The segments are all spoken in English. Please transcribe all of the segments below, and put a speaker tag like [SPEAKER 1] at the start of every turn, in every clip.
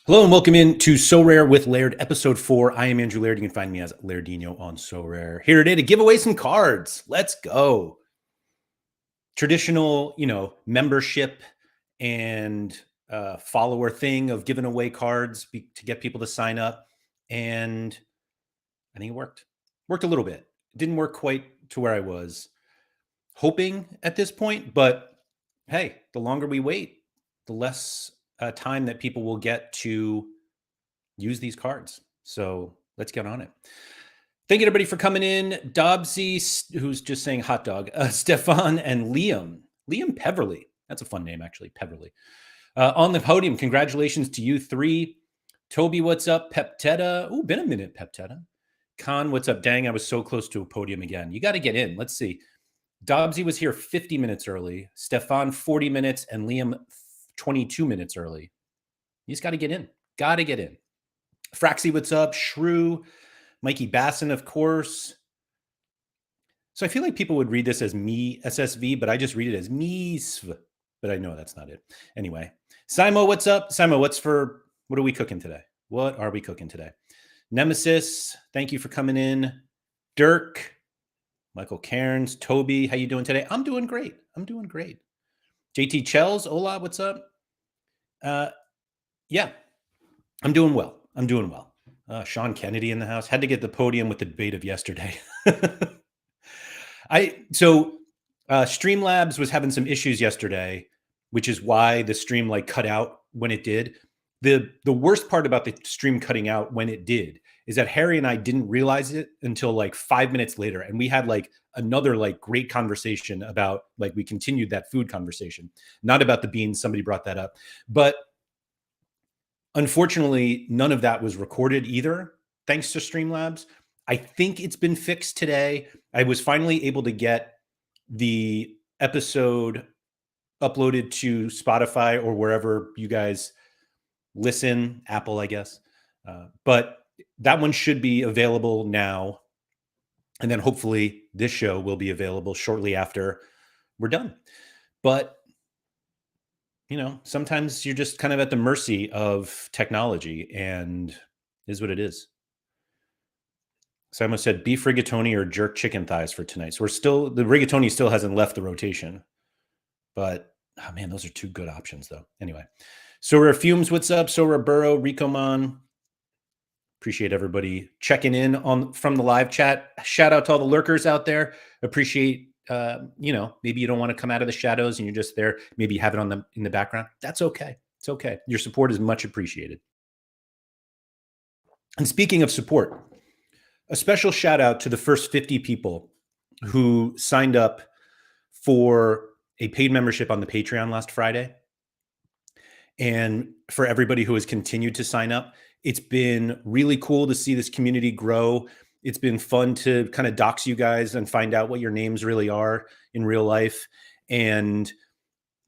[SPEAKER 1] Hello and welcome in to Sorare with Laird, episode 4. I am Andrew Laird. You can find me as Lairdinho on Sorare. Here today to give away some cards. Let's go. Traditional, membership and follower thing of giving away cards to get people to sign up. And I think it worked. Worked a little bit. It didn't work quite to where I was hoping at this point. But hey, the longer we wait, the less time that people will get to use these cards. So let's get on it. Thank you, everybody, for coming in. Dobbsy, who's just saying hot dog, Stefan, and Liam. Liam Peverly. That's a fun name, actually, Peverly. On the podium, congratulations to you three. Toby, what's up? Peptetta. Oh, been a minute, Peptetta. Khan, what's up? Dang, I was so close to a podium again. You got to get in. Let's see. Dobbsy was here 50 minutes early. Stefan, 40 minutes. And Liam, 22 minutes early. You just got to get in. Got to get in. Fraxy, what's up? Shrew, Mikey Basson, of course. So I feel like people would read this as me SSV, but I just read it as meesv. But I know that's not it. Anyway, Simo, what's up? Simo, what are we cooking today? What are we cooking today? Nemesis, thank you for coming in. Dirk, Michael Cairns, Toby, how you doing today? I'm doing great. JT Chells, hola, what's up? Yeah, I'm doing well. Sean Kennedy in the house. Had to get the podium with the debate of yesterday. Streamlabs was having some issues yesterday, which is why the stream cut out when it did. The worst part about the stream cutting out when it did is that Harry and I didn't realize it until 5 minutes later, and we had another great conversation about we continued that food conversation, not about the beans. Somebody brought that up, but unfortunately, none of that was recorded either, thanks to Streamlabs. I think it's been fixed today. I was finally able to get the episode uploaded to Spotify or wherever you guys listen, Apple, I guess. But that one should be available now. And then hopefully this show will be available shortly after we're done. But sometimes you're just kind of at the mercy of technology, and is what it is. Simon said beef rigatoni or jerk chicken thighs for tonight. So the rigatoni still hasn't left the rotation, but oh man, those are two good options though. Anyway, Sora Fumes, what's up? Sora Burrow, Ricomon. Appreciate everybody checking in from the live chat. Shout out to all the lurkers out there. Appreciate maybe you don't want to come out of the shadows and you're just there. Maybe you have it in the background. That's okay. It's okay. Your support is much appreciated. And speaking of support, a special shout out to the first 50 people who signed up for a paid membership on the Patreon last Friday. And for everybody who has continued to sign up, it's been really cool to see this community grow. It's been fun to kind of dox you guys and find out what your names really are in real life. And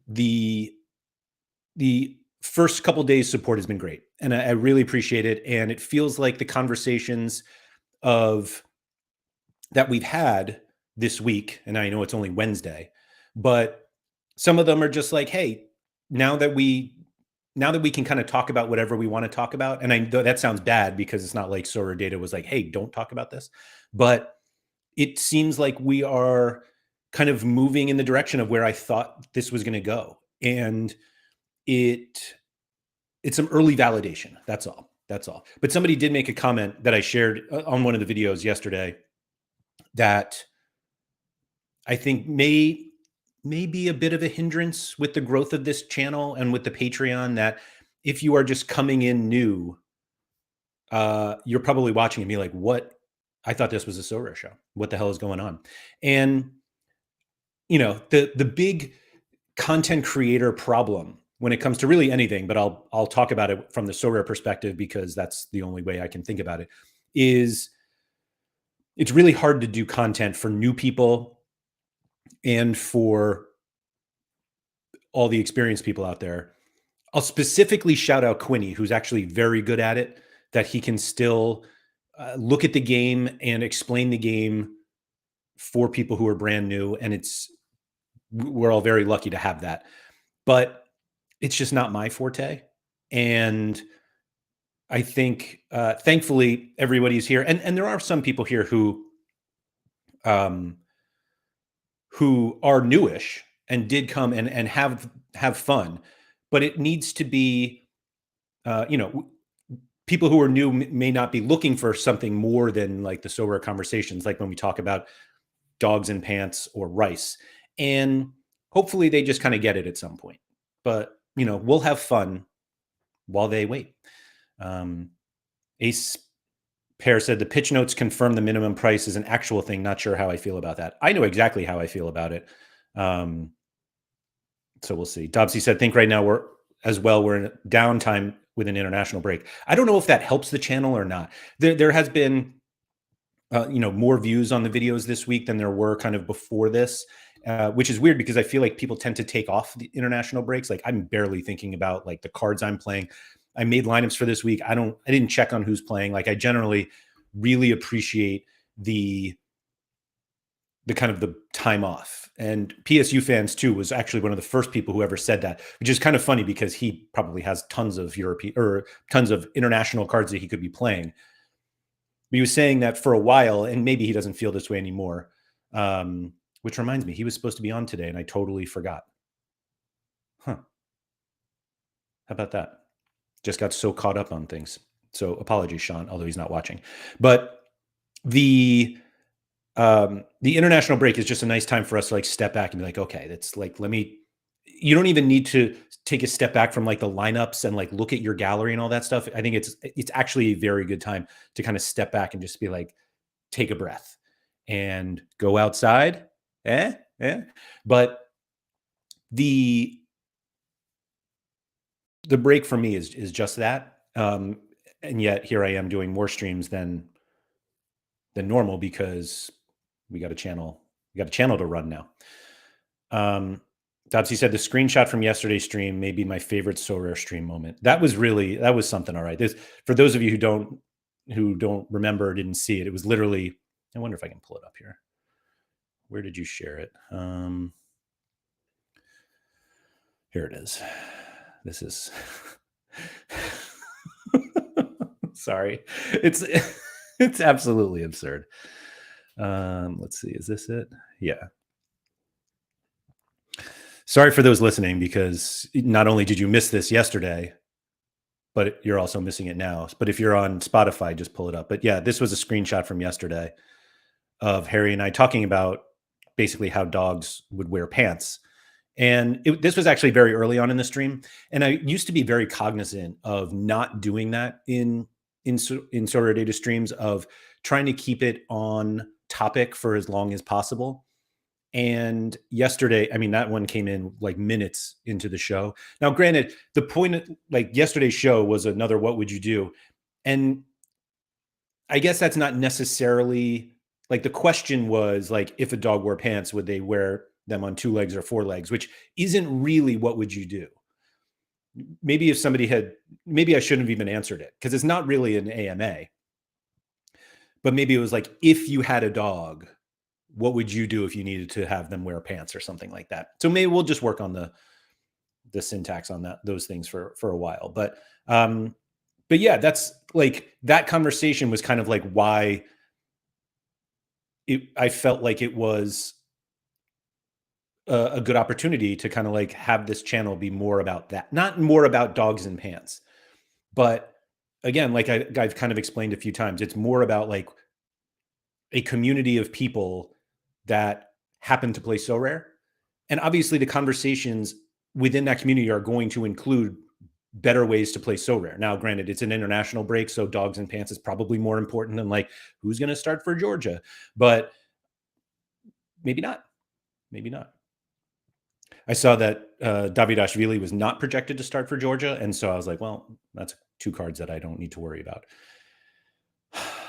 [SPEAKER 1] the first couple days support has been great. And I really appreciate it. And it feels like the conversations that we've had this week, and I know it's only Wednesday, but some of them are just hey, now that we can kind of talk about whatever we want to talk about. And I know that sounds bad because it's not like Sorare Data was hey, don't talk about this. But it seems like we are kind of moving in the direction of where I thought this was going to go. And it's some early validation. That's all. But somebody did make a comment that I shared on one of the videos yesterday that I think may be a bit of a hindrance with the growth of this channel and with the Patreon, that if you are just coming in new, you're probably watching and be what? I thought this was a Sorare show. What the hell is going on? And the big content creator problem when it comes to really anything, but I'll talk about it from the Sorare perspective because that's the only way I can think about it, is it's really hard to do content for new people and for all the experienced people out there. I'll specifically shout out Quinny, who's actually very good at it, that he can still look at the game and explain the game for people who are brand new. And we're all very lucky to have that, but it's just not my forte. And I think, thankfully, everybody's here, and there are some people here um, who are newish and did come and have fun, but it needs to be, you know, people who are new may not be looking for something more than like the sober conversations, like when we talk about dogs and pants or rice, and hopefully they just kind of get it at some point. But we'll have fun while they wait. Um, Ace Pear said the pitch notes confirm the minimum price is an actual thing. Not sure how I feel about that. I know exactly how I feel about it. Um, so we'll see. Dobsy said, think right now we're in downtime with an international break. I don't know if that helps the channel or not. There has been more views on the videos this week than there were kind of before this, which is weird because I feel like people tend to take off the international breaks. Like I'm barely thinking about like the cards I'm playing. I made lineups for this week. I didn't check on who's playing. Like I generally really appreciate the kind of the time off. And PSU fans too was actually one of the first people who ever said that, which is kind of funny because he probably has tons of European or tons of international cards that he could be playing. He was saying that for a while, and maybe he doesn't feel this way anymore. Which reminds me, he was supposed to be on today, and I totally forgot. Huh? How about that? Just got so caught up on things. So apologies, Sean, although he's not watching. But the international break is just a nice time for us to like step back and be like, okay, that's like, you don't even need to take a step back from like the lineups and like look at your gallery and all that stuff. I think it's actually a very good time to kind of step back and just be like, take a breath and go outside. But the break for me is just that. And yet here I am doing more streams than normal because we got a channel to run now. Dobsy said the screenshot from yesterday's stream may be my favorite Sorare stream moment. That was something. All right. For those of you who don't remember or didn't see it, it was literally, I wonder if I can pull it up here. Where did you share it? Here it is. This is sorry. It's absolutely absurd. Let's see. Is this it? Yeah. Sorry for those listening, because not only did you miss this yesterday, but you're also missing it now. But if you're on Spotify, just pull it up. But yeah, this was a screenshot from yesterday of Harry and I talking about basically how dogs would wear pants. And this was actually very early on in the stream. And I used to be very cognizant of not doing that in Sorare Data streams, of trying to keep it on topic for as long as possible. And yesterday, I mean, that one came in like minutes into the show. Now, granted, the point, like yesterday's show was another "What would you do?" And I guess that's not necessarily like, the question was like, if a dog wore pants, would they wear them on 2 legs or 4 legs, which isn't really what would you do. Maybe if somebody maybe I shouldn't have even answered it because it's not really an AMA. But maybe it was like, if you had a dog, what would you do if you needed to have them wear pants or something like that? So maybe we'll just work on the syntax on those things for a while. But yeah, that's like, that conversation was kind of like why I felt like it was a good opportunity to kind of like have this channel be more about that, not more about dogs and pants. But again, like I've kind of explained a few times, it's more about like a community of people that happen to play Sorare. And obviously the conversations within that community are going to include better ways to play Sorare. Now, granted, it's an international break, so dogs and pants is probably more important than like who's going to start for Georgia. But maybe not. Maybe not. I saw that Davidashvili was not projected to start for Georgia, and so I was like, well, that's 2 cards that I don't need to worry about.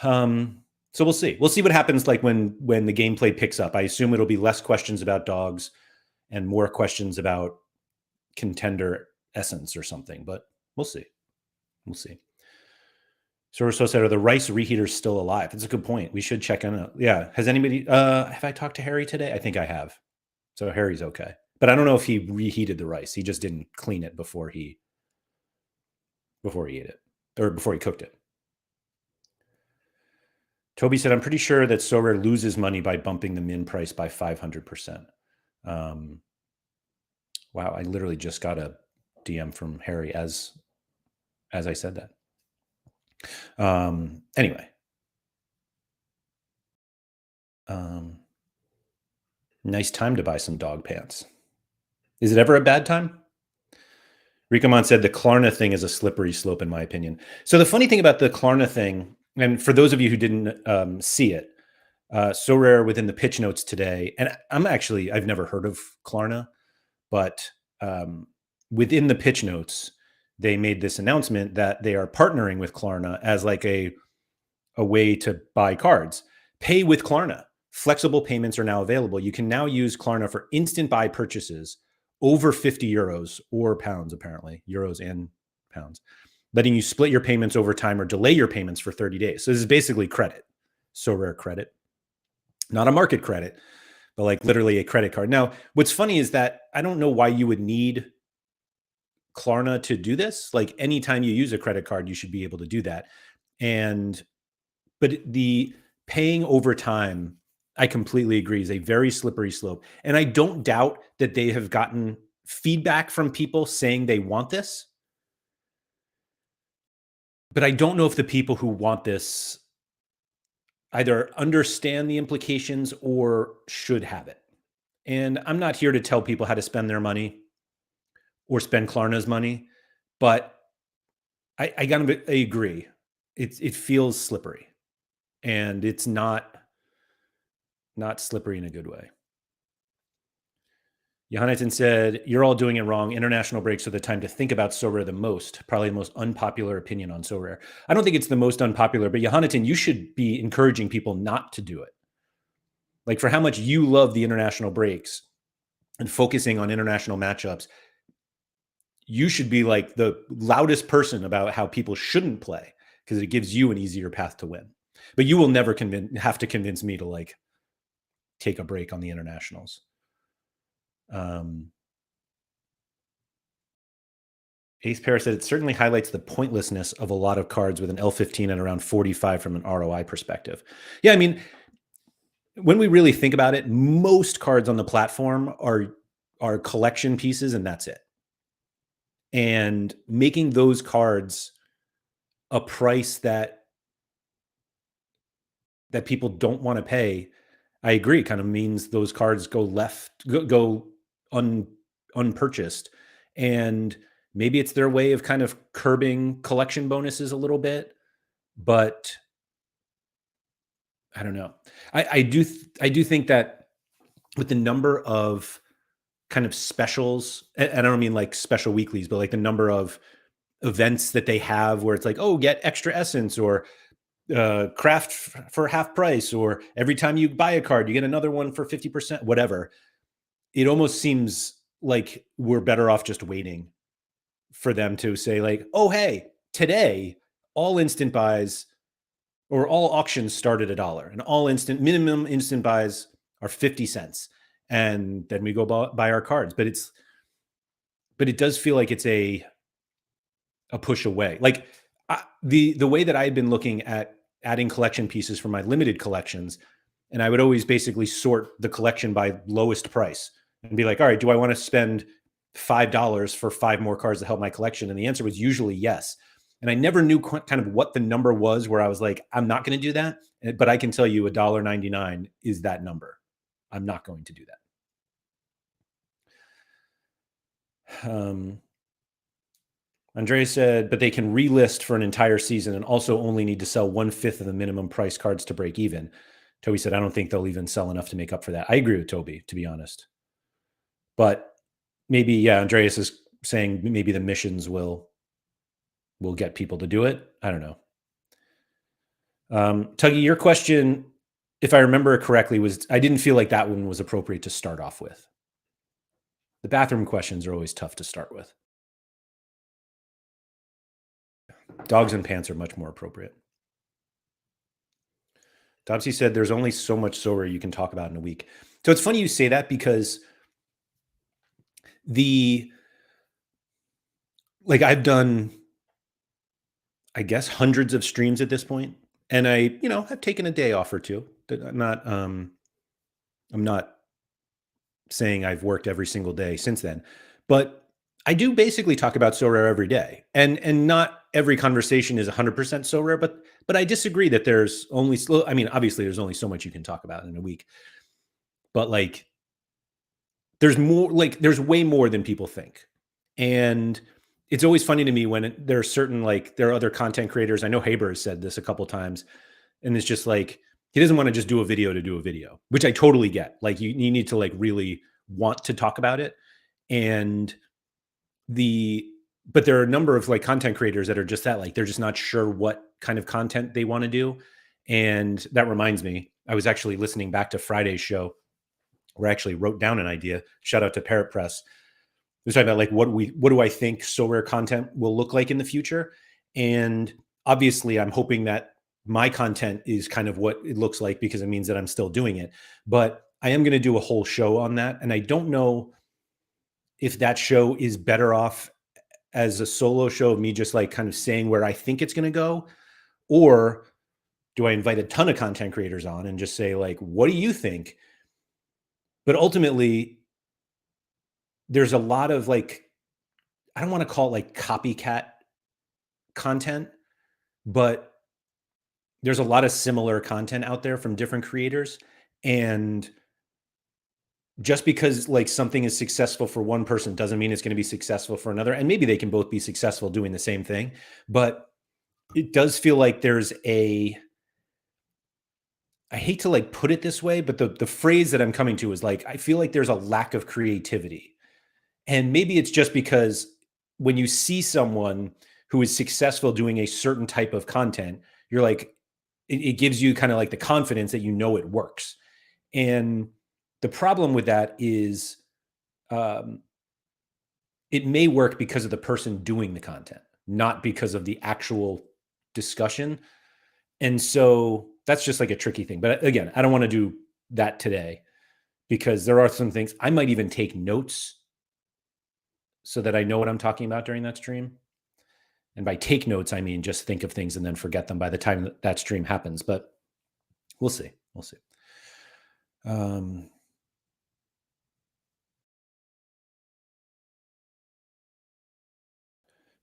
[SPEAKER 1] So we'll see. We'll see what happens like when the gameplay picks up. I assume it'll be less questions about dogs and more questions about contender essence or something, but we'll see. We'll see. So said, are the rice reheaters still alive? That's a good point. We should check on it. Yeah. Has anybody have I talked to Harry today? I think I have. So Harry's okay. But I don't know if he reheated the rice. He just didn't clean it before he ate it. or before he cooked it. Toby said, I'm pretty sure that Sorare loses money by bumping the min price by 500%. Wow, I literally just got a DM from Harry as I said that. Anyway. Nice time to buy some dog pants. Is it ever a bad time? Rikamon said the Klarna thing is a slippery slope, in my opinion. So the funny thing about the Klarna thing, and for those of you who didn't see it, Sorare within the pitch notes today, and I've never heard of Klarna, but within the pitch notes, they made this announcement that they are partnering with Klarna as like a way to buy cards. Pay with Klarna. Flexible payments are now available. You can now use Klarna for instant buy purchases over 50 euros or pounds, apparently, euros and pounds, letting you split your payments over time or delay your payments for 30 days. So this is basically credit, Sorare credit, not a market credit, but like literally a credit card. Now, what's funny is that I don't know why you would need Klarna to do this. Like anytime you use a credit card, you should be able to do that. But the paying over time, I completely agree, is a very slippery slope. And I don't doubt that they have gotten feedback from people saying they want this. But I don't know if the people who want this either understand the implications or should have it. And I'm not here to tell people how to spend their money or spend Klarna's money, but I agree. It feels slippery, and it's not slippery in a good way. Johanneton said, you're all doing it wrong. International breaks are the time to think about Sorare the most. Probably the most unpopular opinion on Sorare. I don't think it's the most unpopular, but Johanneton, you should be encouraging people not to do it. Like for how much you love the international breaks and focusing on international matchups, you should be like the loudest person about how people shouldn't play because it gives you an easier path to win. But you will never have to convince me to like take a break on the internationals. Ace Pair said it certainly highlights the pointlessness of a lot of cards with an L15 and around 45 from an ROI perspective. Yeah, I mean, when we really think about it, most cards on the platform are collection pieces, and that's it. And making those cards a price that people don't want to pay, I agree, kind of means those cards go unpurchased. And maybe it's their way of kind of curbing collection bonuses a little bit, but I don't know. I do think that with the number of kind of specials, and I don't mean like special weeklies, but like the number of events that they have where it's like, oh, get extra essence or craft for half price, or every time you buy a card, you get another one for 50%, whatever. It almost seems like we're better off just waiting for them to say like, oh, hey, today, all instant buys or all auctions start at $1 and all minimum instant buys are 50 cents. And then we go buy our cards. But it does feel like it's a push away. Like the way that I had been looking at adding collection pieces for my limited collections, and I would always basically sort the collection by lowest price and be like, all right, do I want to spend $5 for 5 more cards to help my collection? And the answer was usually yes. And I never knew kind of what the number was where I was like, I'm not going to do that. But I can tell you $1.99 is that number. I'm not going to do that. Andrea said, but they can relist for an entire season and also only need to sell 1/5 of the minimum price cards to break even. Toby said, I don't think they'll even sell enough to make up for that. I agree with Toby, to be honest. But maybe, yeah, Andreas is saying maybe the missions will get people to do it. I don't know. Tuggy, your question, if I remember correctly, was I didn't feel like that one was appropriate to start off with. The bathroom questions are always tough to start with. Dogs and pants are much more appropriate. Dobsy said there's only so much Sorare you can talk about in a week. So it's funny you say that because I've done I guess, hundreds of streams at this point, and I, have taken a day off or two. I'm not saying I've worked every single day since then, but I do basically talk about So Rare every day, and not every conversation is 100% So Rare, but I disagree that there's only. I mean, obviously, there's only so much you can talk about in a week, but like, there's more. Like, there's way more than people think, and it's always funny to me when there are certain, like, there are other content creators. I know Haber has said this a couple times, and it's just like he doesn't want to just do a video to do a video, which I totally get. Like, you need to, like, really want to talk about it. And the but there are a number of, like, content creators that are just that, like, they're just not sure what kind of content they want to do. And that reminds me, I was actually listening back to Friday's show where I actually wrote down an idea. Shout out to Parrot Press. We're talking about, like, what do I think So Rare content will look like in the future. And obviously I'm hoping that my content is kind of what it looks like, because it means that I'm still doing it. But I am going to do a whole show on that, and I don't know if that show is better off as a solo show of me just, like, kind of saying where I think it's going to go, or do I invite a ton of content creators on and just say, like, what do you think? But ultimately, there's a lot of, like, I don't want to call it, like, copycat content, but there's a lot of similar content out there from different creators. And just because, like, something is successful for one person doesn't mean it's going to be successful for another. And maybe they can both be successful doing the same thing, but it does feel like there's a, I hate to, like, put it this way, but the phrase that I'm coming to is, like, I feel like there's a lack of creativity. And maybe it's just because when you see someone who is successful doing a certain type of content, you're like, it gives you kind of, like, the confidence that it works. And the problem with that is, um, it may work because of the person doing the content, not because of the actual discussion. And so that's just, like, a tricky thing. But again, I don't want to do that today, because there are some things I might even take notes so that I know what I'm talking about during that stream. And by take notes, I mean just think of things and then forget them by the time that stream happens. But we'll see. We'll see.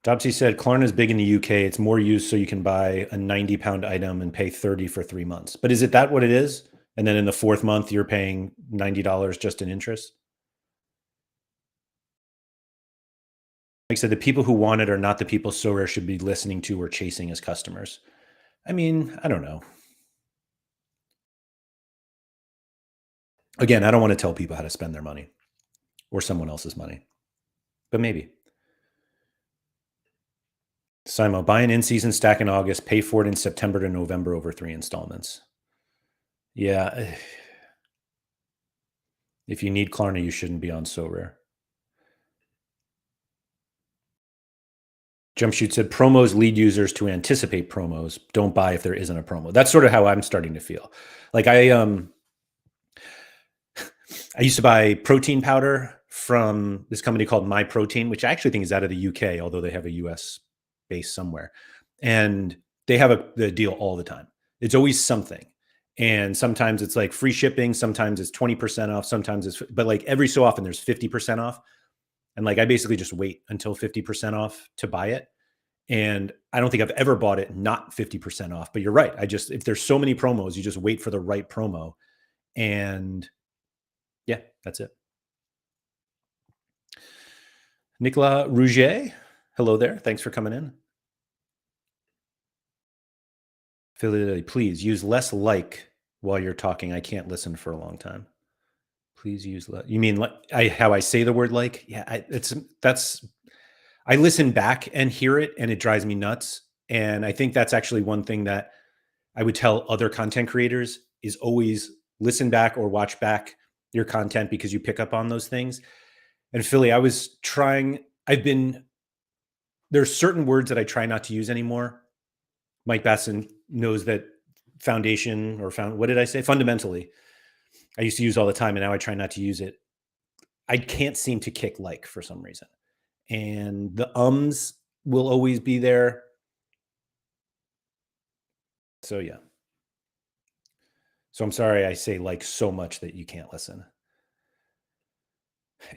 [SPEAKER 1] Dopsy said Klarna is big in the UK. It's more used so you can buy a 90-pound item and pay 30 for 3 months. But is it that what it is? And then in the fourth month, you're paying $90 just in interest? Like I said, the people who want it are not the people So Rare should be listening to or chasing as customers. I mean, I don't know. Again, I don't want to tell people how to spend their money or someone else's money, but maybe. Simo, buy an in-season stack in August, pay for it in September to November over 3 installments. Yeah. If you need Klarna, you shouldn't be on So Rare. Jumpshoot said promos lead users to anticipate promos. Don't buy if there isn't a promo. That's sort of how I'm starting to feel. Like, I used to buy protein powder from this company called My Protein, which I actually think is out of the UK, although they have a US base somewhere. And they have the deal all the time. It's always something. And sometimes it's, like, free shipping. Sometimes it's 20% off. Sometimes but, like, every so often there's 50% off. And, like, I basically just wait until 50% off to buy it. And I don't think I've ever bought it not 50% off, but you're right. If there's so many promos, you just wait for the right promo. And yeah, that's it. Nicolas Rouget, hello there. Thanks for coming in. Philly, please use less like while you're talking. I can't listen for a long time. Please use less. You mean like how I say the word like? Yeah, I listen back and hear it, and it drives me nuts. And I think that's actually one thing that I would tell other content creators is always listen back or watch back your content, because you pick up on those things. And Philly, there's certain words that I try not to use anymore. Mike Basson knows that what did I say? Fundamentally, I used to use all the time, and now I try not to use it. I can't seem to kick like for some reason. And the ums will always be there. So yeah. So I'm sorry I say like so much that you can't listen.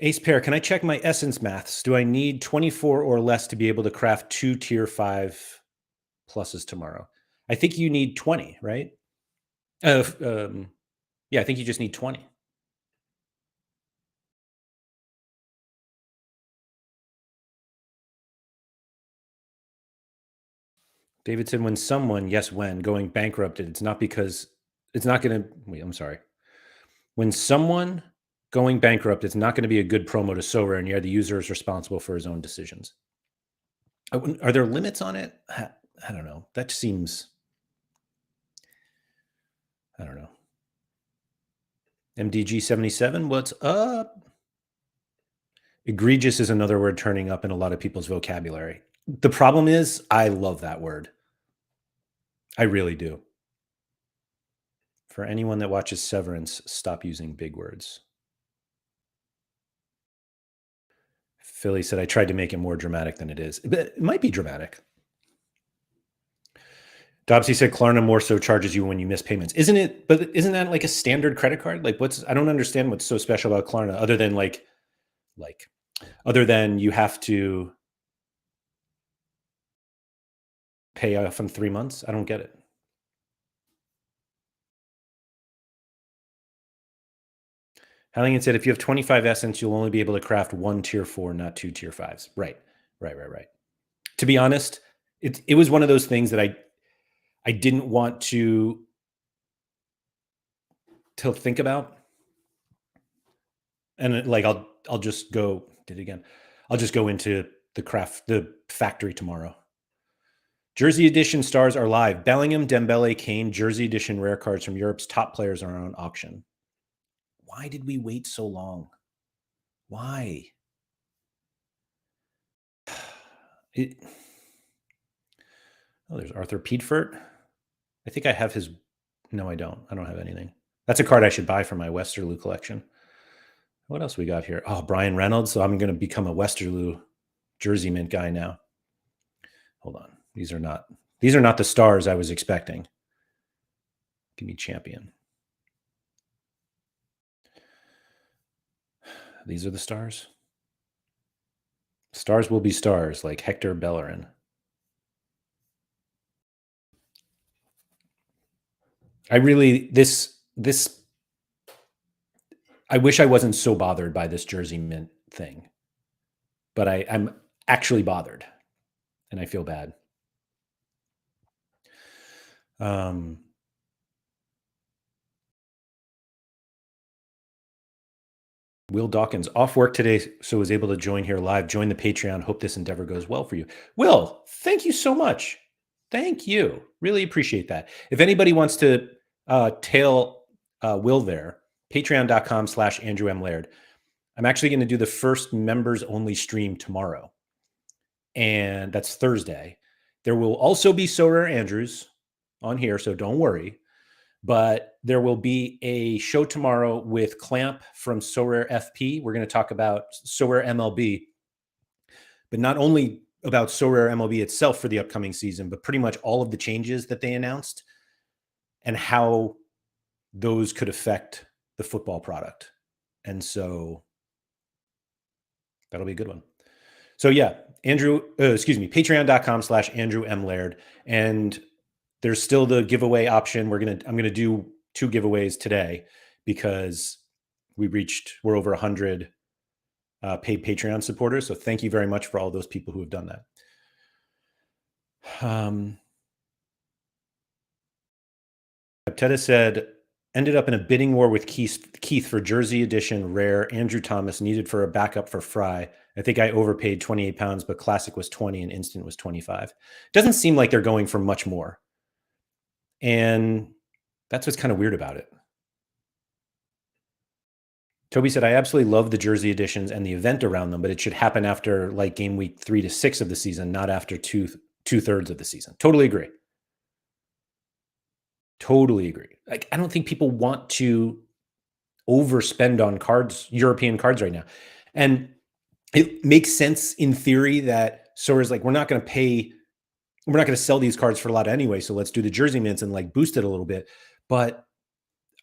[SPEAKER 1] Ace pair, can I check my essence maths? Do I need 24 or less to be able to craft 2 tier 5 pluses tomorrow? I think you need 20, right? Yeah, I think you just need 20. David said, when someone, yes, when going bankrupted, it's not because it's not going to, wait, I'm sorry. When someone going bankrupt, it's not going to be a good promo to Sorare, and the user is responsible for his own decisions. Are there limits on it? I don't know. That seems, I don't know. MDG77, what's up? Egregious is another word turning up in a lot of people's vocabulary. The problem is, I love that word. I really do. For anyone that watches Severance, stop using big words. Philly said, I tried to make it more dramatic than it is. But it might be dramatic. Dobsy said Klarna more so charges you when you miss payments. Isn't it? But isn't that like a standard credit card? Like I don't understand what's so special about Klarna other than other than you have to pay off in 3 months. I don't get it. Halligan said, if you have 25 essence, you'll only be able to craft 1 tier 4, not 2 tier 5s. Right. To be honest, it was one of those things that I didn't want to think about. And I'll just go, did it again. I'll just go into the factory tomorrow. Jersey edition stars are live. Bellingham, Dembele, Kane, Jersey edition rare cards from Europe's top players are on auction. Why did we wait so long? Why? There's Arthur Piedfort. I think I have his. No, I don't. I don't have anything. That's a card I should buy for my Westerlo collection. What else we got here? Oh, Brian Reynolds. So I'm going to become a Westerlo jersey mint guy now. Hold on. These are not the stars I was expecting. Give me champion. These are the stars. Stars will be stars, like Hector Bellerin. I really I wish I wasn't so bothered by this jersey mint thing, but I'm actually bothered, and I feel bad. Will Dawkins off work today, so was able to join here live. Join the Patreon. Hope this endeavor goes well for you. Will, thank you so much. Thank you. Really appreciate that. If anybody wants to tail Will there, patreon.com/Andrew M. Laird. I'm actually going to do the first members only stream tomorrow. And that's Thursday. There will also be Sorare Andrews on here, so don't worry. But there will be a show tomorrow with Clamp from Sorare FP. We're going to talk about Sorare MLB, but not only about Sorare MLB itself for the upcoming season, but pretty much all of the changes that they announced and how those could affect the football product. And so that'll be a good one. So yeah, patreon.com/Andrew M. Laird. And there's still the giveaway option. I'm going to do 2 giveaways today because we're over 100 paid Patreon supporters. So thank you very much for all those people who have done that. Teta said, ended up in a bidding war with Keith for Jersey edition rare Andrew Thomas needed for a backup for Fry. I think I overpaid £28, but classic was 20 and instant was 25. Doesn't seem like they're going for much more. And that's what's kind of weird about it. Toby said, I absolutely love the jersey editions and the event around them, but it should happen after like game week 3 to 6 of the season, not after two-thirds of the season. Totally agree. Like, I don't think people want to overspend on cards, European cards right now. And it makes sense in theory that Sorare's like, we're not going to pay We're not going to sell these cards for a lot anyway, so let's do the jersey mints and like boost it a little bit. But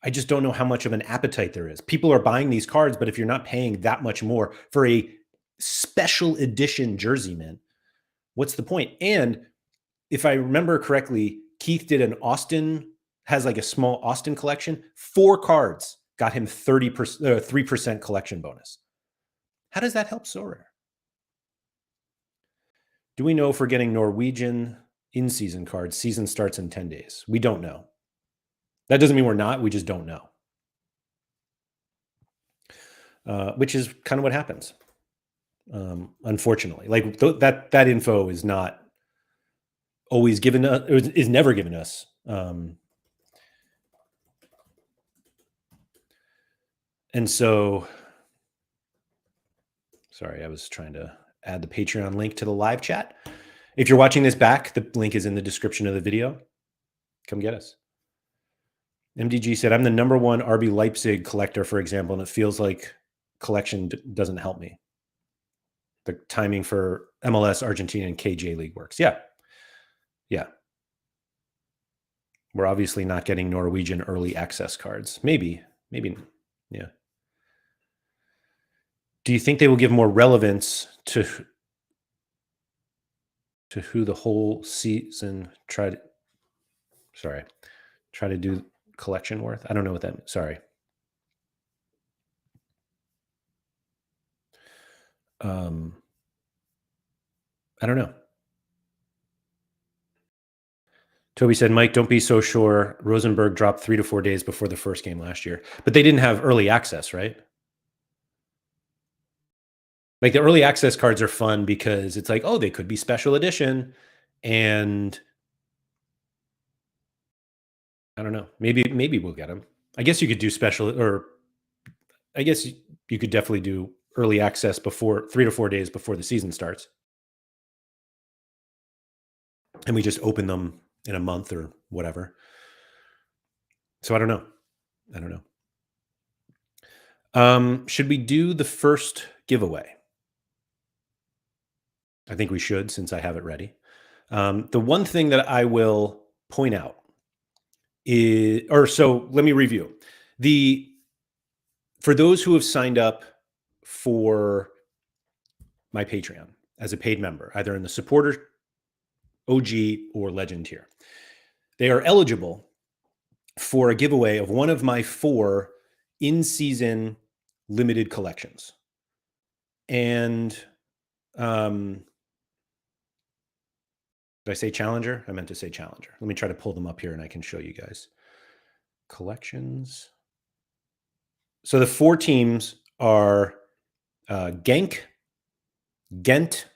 [SPEAKER 1] I just don't know how much of an appetite there is. People are buying these cards, but if you're not paying that much more for a special edition jersey mint, what's the point? And if I remember correctly, Keith did an Austin, has like a small Austin collection. 4 cards got him 3% collection bonus. How does that help Sorare? Do we know if we're getting Norwegian in-season cards? Season starts in 10 days. We don't know. That doesn't mean we're not. We just don't know. Which is kind of what happens, unfortunately. Like that info is not always given us, is never given us. And so, sorry, I was trying to add the Patreon link to the live chat. If you're watching this back, the link is in the description of the video. Come get us. MDG said, I'm the #1 RB Leipzig collector, for example, and it feels like collection doesn't help me. The timing for MLS, Argentina, and KJ League works. Yeah. Yeah. We're obviously not getting Norwegian early access cards. Maybe. Yeah. Do you think they will give more relevance to who the whole season try to do collection worth? I don't know what that means. Sorry. I don't know. Toby said, Mike, don't be so sure. Rosenberg dropped 3 to 4 days before the first game last year, but they didn't have early access, right? Like the early access cards are fun because it's like, oh, they could be special edition. And I don't know, maybe we'll get them. I guess you could do special, or I guess you could definitely do early access before 3 to 4 days before the season starts. And we just open them in a month or whatever. So I don't know. Should we do the first giveaway? I think we should, since I have it ready. The one thing that I will point out is, so let me review. For those who have signed up for my Patreon as a paid member, either in the supporter, OG, or legend tier, they are eligible for a giveaway of one of my 4 in-season limited collections. And did I say Challenger? I meant to say Challenger. Let me try to pull them up here and I can show you guys. Collections. So the 4 teams are Genk, Ghent,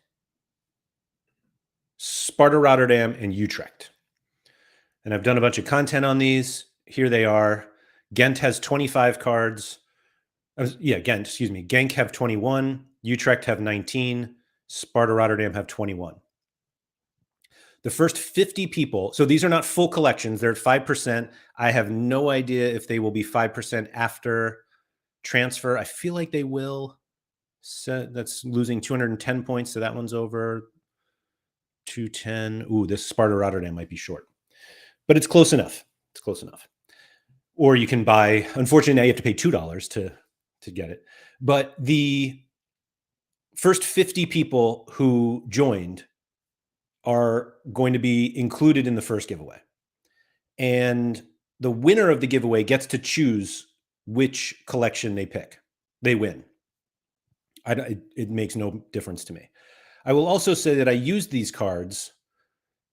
[SPEAKER 1] Sparta Rotterdam, and Utrecht. And I've done a bunch of content on these. Here they are. Ghent has 25 cards. Ghent, excuse me. Genk have 21. Utrecht have 19. Sparta Rotterdam have 21. The first 50 people, so these are not full collections. They're at 5%. I have no idea if they will be 5% after transfer. I feel like they will. So that's losing 210 points. So that one's over. 210. Ooh, this Sparta Rotterdam might be short, but it's close enough. It's close enough. Or you can buy, unfortunately, now you have to pay $2 to get it. But the first 50 people who joined are going to be included in the first giveaway. And the winner of the giveaway gets to choose which collection they pick. They win. It makes no difference to me. I will also say that I used these cards.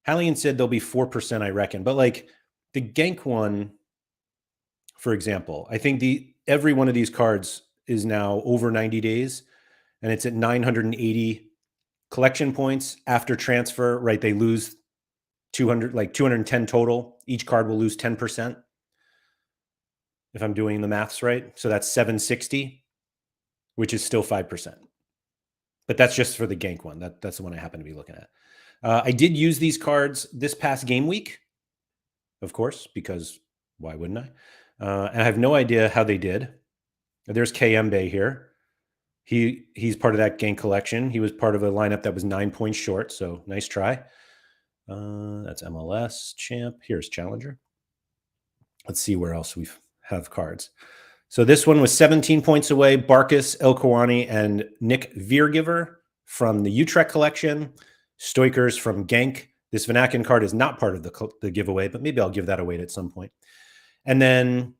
[SPEAKER 1] Hallian said they'll be 4%, I reckon. But like the Genk one, for example, I think every one of these cards is now over 90 days, and it's at 980 collection points after transfer, right? They lose 210 total. Each card will lose 10%. If I'm doing the maths right. So that's 760, which is still 5%. But that's just for the Genk one. That's the one I happen to be looking at. I did use these cards this past game week, of course, because why wouldn't I? And I have no idea how they did. There's KMB here. He's part of that Genk collection. He was part of a lineup that was 9 points short, so nice try. That's MLS champ. Here's challenger. Let's see where else we have cards. So this one was 17 points away. Barkas, El Kawani, and Nick Viergiver from the Utrecht collection. Stoikers from Genk. This Vanaken card is not part of the giveaway, but maybe I'll give that away at some point. And then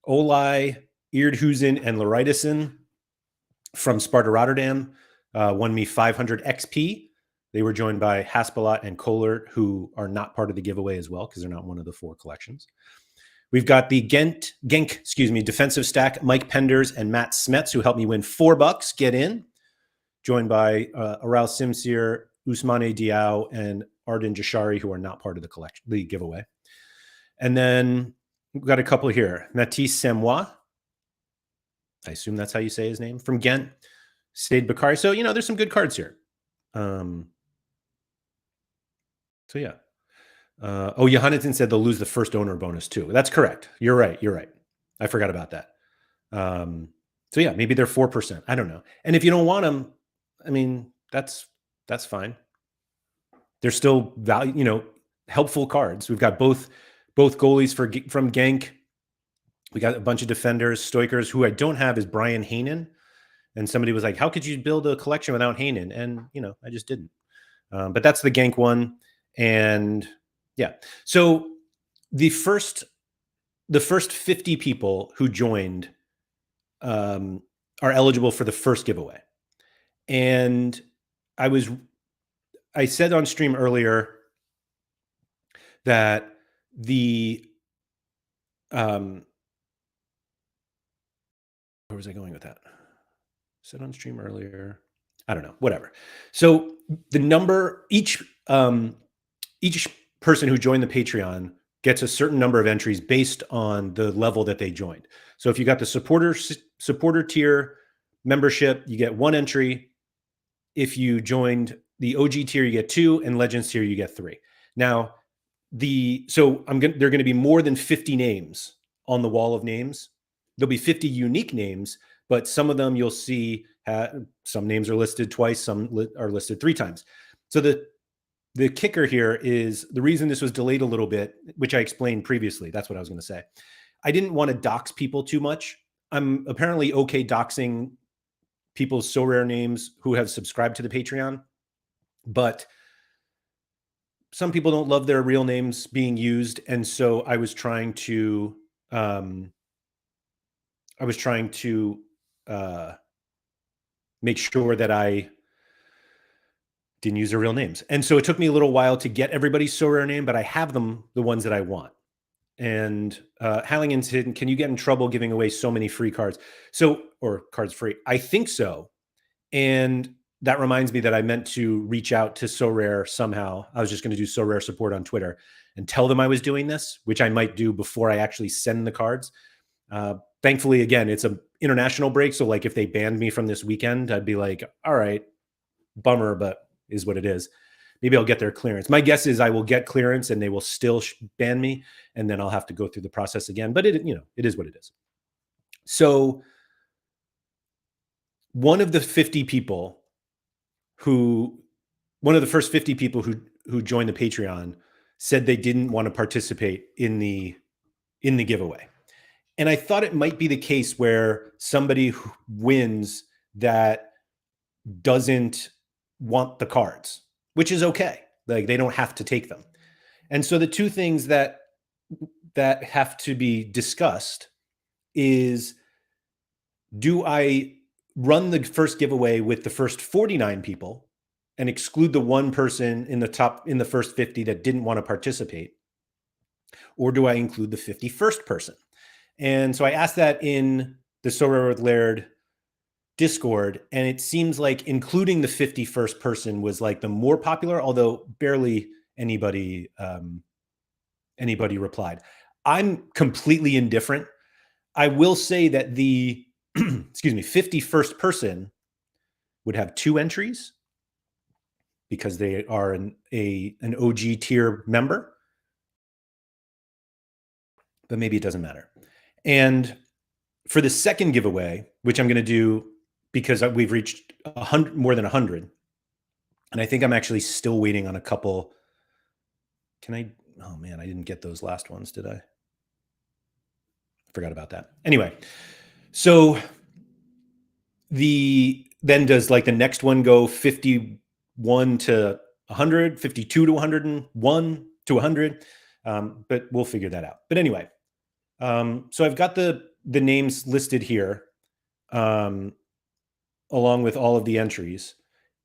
[SPEAKER 1] Olai, Eerdhuizen, and Lairdissen from Sparta Rotterdam won me 500 XP. They were joined by Haspelat and Kohlert, who are not part of the giveaway as well because they're not one of the 4 collections. We've got the Genk, defensive stack, Mike Penders and Matt Smets, who helped me win $4, get in, joined by Aral Simsir, Ousmane Diaw, and Arden Jashari, who are not part of the giveaway. And then we've got a couple here. Mathis Semois, I assume that's how you say his name, from Ghent. Stade Bakari. So, there's some good cards here. So, yeah. Johanneton said they'll lose the first owner bonus too. That's correct. You're right. I forgot about that. So yeah, maybe they're 4%. I don't know. And if you don't want them, I mean, that's fine. They're still helpful cards. We've got both goalies from Genk. We got a bunch of defenders. Stoikers, who I don't have, is Brian Hainan. And somebody was like, how could you build a collection without Hainan? And, I just didn't. But that's the Genk one. And yeah. So the first 50 people who joined are eligible for the first giveaway. And I said on stream earlier that where was I going with that? Said on stream earlier. I don't know, whatever. So the number, each person who joined the Patreon gets a certain number of entries based on the level that they joined. So if you got the supporter tier membership, you get 1 entry. If you joined the OG tier, you get 2, and Legends tier, you get 3. Now, there are going to be more than 50 names on the wall of names. There'll be 50 unique names, but some of them you'll see, some names are listed twice, some are listed 3 times. So the kicker here is the reason this was delayed a little bit, which I explained previously. That's what I was going to say. I didn't want to dox people too much. I'm apparently okay doxing people's Sorare names who have subscribed to the Patreon, but some people don't love their real names being used. And so I was trying to make sure that I didn't use their real names. And so it took me a little while to get everybody's Sorare name, but I have them, the ones that I want. And Halligan said, can you get in trouble giving away so many free cards? Or cards free? I think so. And that reminds me that I meant to reach out to Sorare somehow. I was just going to do Sorare support on Twitter and tell them I was doing this, which I might do before I actually send the cards. Thankfully, again, it's an international break. So like if they banned me from this weekend, I'd be like, all right, bummer, but is what it is. Maybe I'll get their clearance. My guess is I will get clearance and they will still ban me, and then I'll have to go through the process again. But it is what it is. So one of the first 50 people who joined the Patreon said they didn't want to participate in the giveaway. And I thought it might be the case where somebody who wins that doesn't want the cards, which is okay. Like they don't have to take them. And so the 2 things that have to be discussed is, do I run the first giveaway with the first 49 people and exclude the 1 person in the first 50 that didn't want to participate? Or do I include the 51st person? And so I asked that in the Sorare with Laird Discord, and it seems like including the 51st person was like the more popular, although barely anybody replied. I'm completely indifferent. I will say that the 51st person would have 2 entries because they are an OG tier member, but maybe it doesn't matter. And for the second giveaway, which I'm going to do because we've reached more than 100, and I think I'm actually still waiting on a couple Can I? Oh man, I didn't get those last ones, did I? Forgot about that. Anyway, so then does like the next one go 51 to 100, 52 to 101 to 100? But we'll figure that out. But anyway, so I've got the names listed here, along with all of the entries,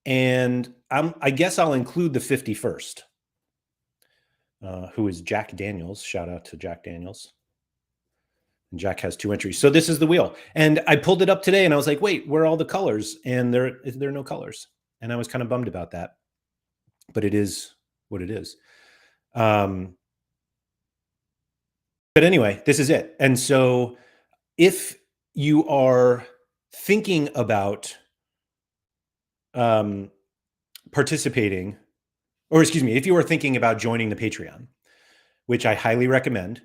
[SPEAKER 1] and I guess I'll include the 51st, who is Jack Daniels. Shout out to Jack Daniels. And Jack has 2 entries. So this is the wheel. And I pulled it up today and I was like, wait, where are all the colors? And there are no colors. And I was kind of bummed about that. But it is what it is. But anyway, this is it. And so if you are thinking about participating, or excuse me, if you are thinking about joining the Patreon, which I highly recommend,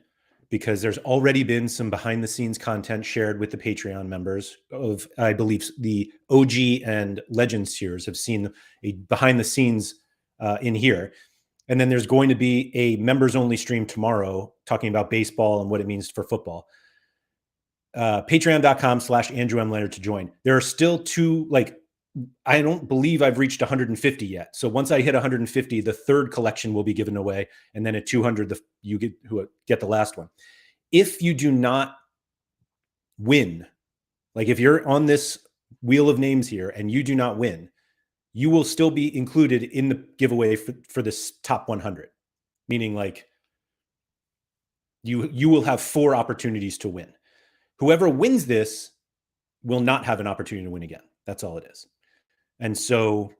[SPEAKER 1] because there's already been some behind the scenes content shared with the Patreon members of, I believe, the OG and Legends tiers have seen a behind the scenes in here. And then there's going to be a members only stream tomorrow talking about baseball and what it means for football. Patreon.com/Andrew M. Laird to join. There are still 2, like, I don't believe I've reached 150 yet. So once I hit 150, the 3rd collection will be given away. And then at 200, you get the last one. If you do not win, like if you're on this wheel of names here and you do not win, you will still be included in the giveaway for this top 100. Meaning like you will have 4 opportunities to win. Whoever wins this will not have an opportunity to win again. That's all it is. And so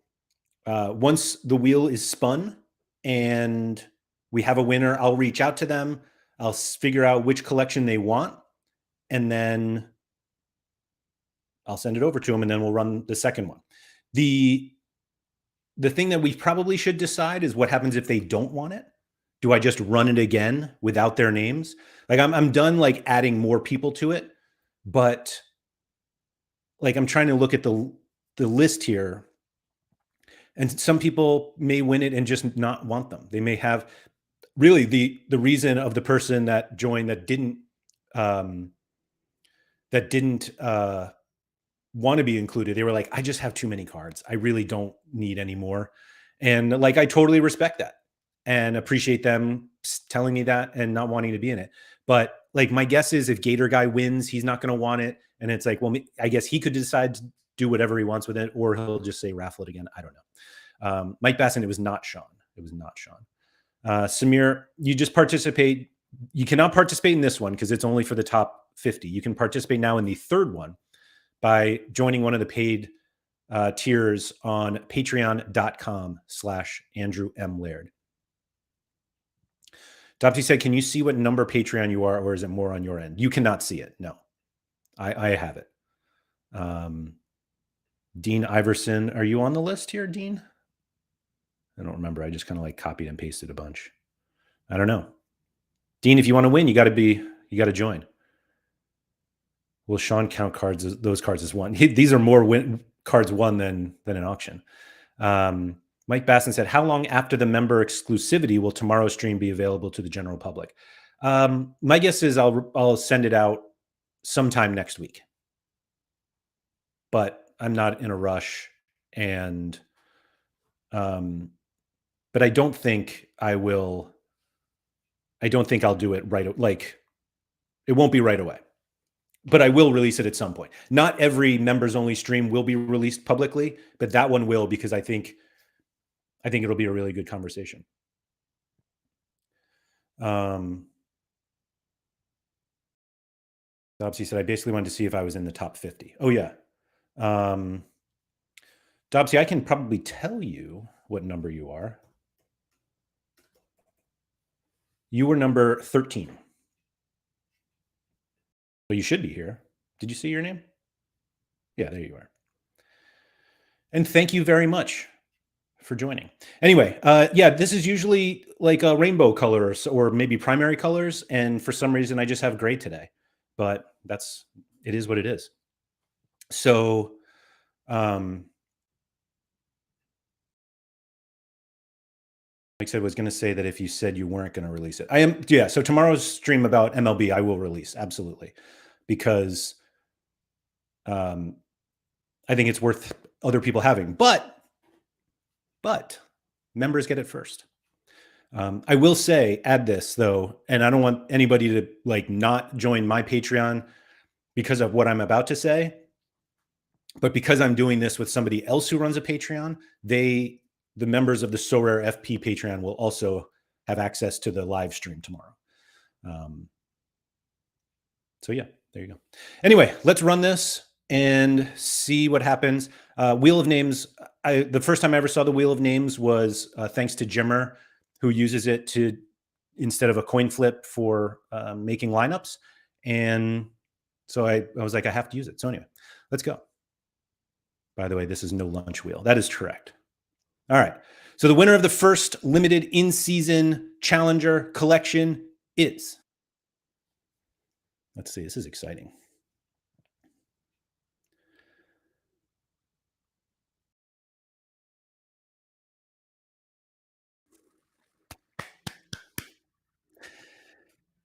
[SPEAKER 1] once the wheel is spun and we have a winner, I'll reach out to them. I'll figure out which collection they want, and then I'll send it over to them, and then we'll run the second one. The thing that we probably should decide is what happens if they don't want it. Do I just run it again without their names? Like I'm done like adding more people to it, but like I'm trying to look at the list here, and some people may win it and just not want them. They may have really the reason of the person that joined that didn't want to be included. They were like, I just have too many cards. I really don't need any more. And like, I totally respect that and appreciate them telling me that and not wanting to be in it. But like, my guess is if Gator Guy wins, he's not going to want it. And it's like, well, I guess he could decide to do whatever he wants with it, or he'll just say raffle it again. I don't know. Mike Basson, it was not Sean. It was not Sean. Samir, you just participate. You cannot participate in this one because it's only for the top 50. You can participate now in the 3rd one by joining one of the paid tiers on patreon.com/Andrew M. Laird. Dopsy said, can you see what number Patreon you are, or is it more on your end? You cannot see it. No, I have it. Dean Iverson, are you on the list here, Dean? I don't remember. I just kind of like copied and pasted a bunch. I don't know. Dean, if you want to win, you got to join. Will Sean count those cards as one? These are more cards won than an auction. Mike Basson said, how long after the member exclusivity will tomorrow's stream be available to the general public? My guess is I'll send it out sometime next week, but I'm not in a rush. And, but I don't think I will. I don't think I'll do it right. Like, it won't be right away, but I will release it at some point. Not every members only stream will be released publicly, but that one will, because I think it'll be a really good conversation. Dobsy said, I basically wanted to see if I was in the top 50. Oh yeah. Dobsy, I can probably tell you what number you are. You were number 13. So you should be here. Did you see your name? Yeah, there you are. And thank you very much for joining. Anyway, yeah, this is usually like a rainbow colors or maybe primary colors. And for some reason, I just have gray today. But it is what it is. So, Mike said was going to say that if you said you weren't going to release it, I am. Yeah. So tomorrow's stream about MLB, I will release absolutely, because I think it's worth other people having. But members get it first. I will say, add this though, and I don't want anybody to like not join my Patreon because of what I'm about to say, but because I'm doing this with somebody else who runs a Patreon, the members of the Sorare FP Patreon will also have access to the live stream tomorrow. So yeah, there you go. Anyway, let's run this and see what happens. Wheel of Names. The first time I ever saw the Wheel of Names was thanks to Jimmer, who uses it to instead of a coin flip for making lineups. And so I was like, I have to use it. So anyway, let's go. By the way, this is no lunch wheel. That is correct. All right. So the winner of the first limited in-season Challenger collection is, let's see, this is exciting.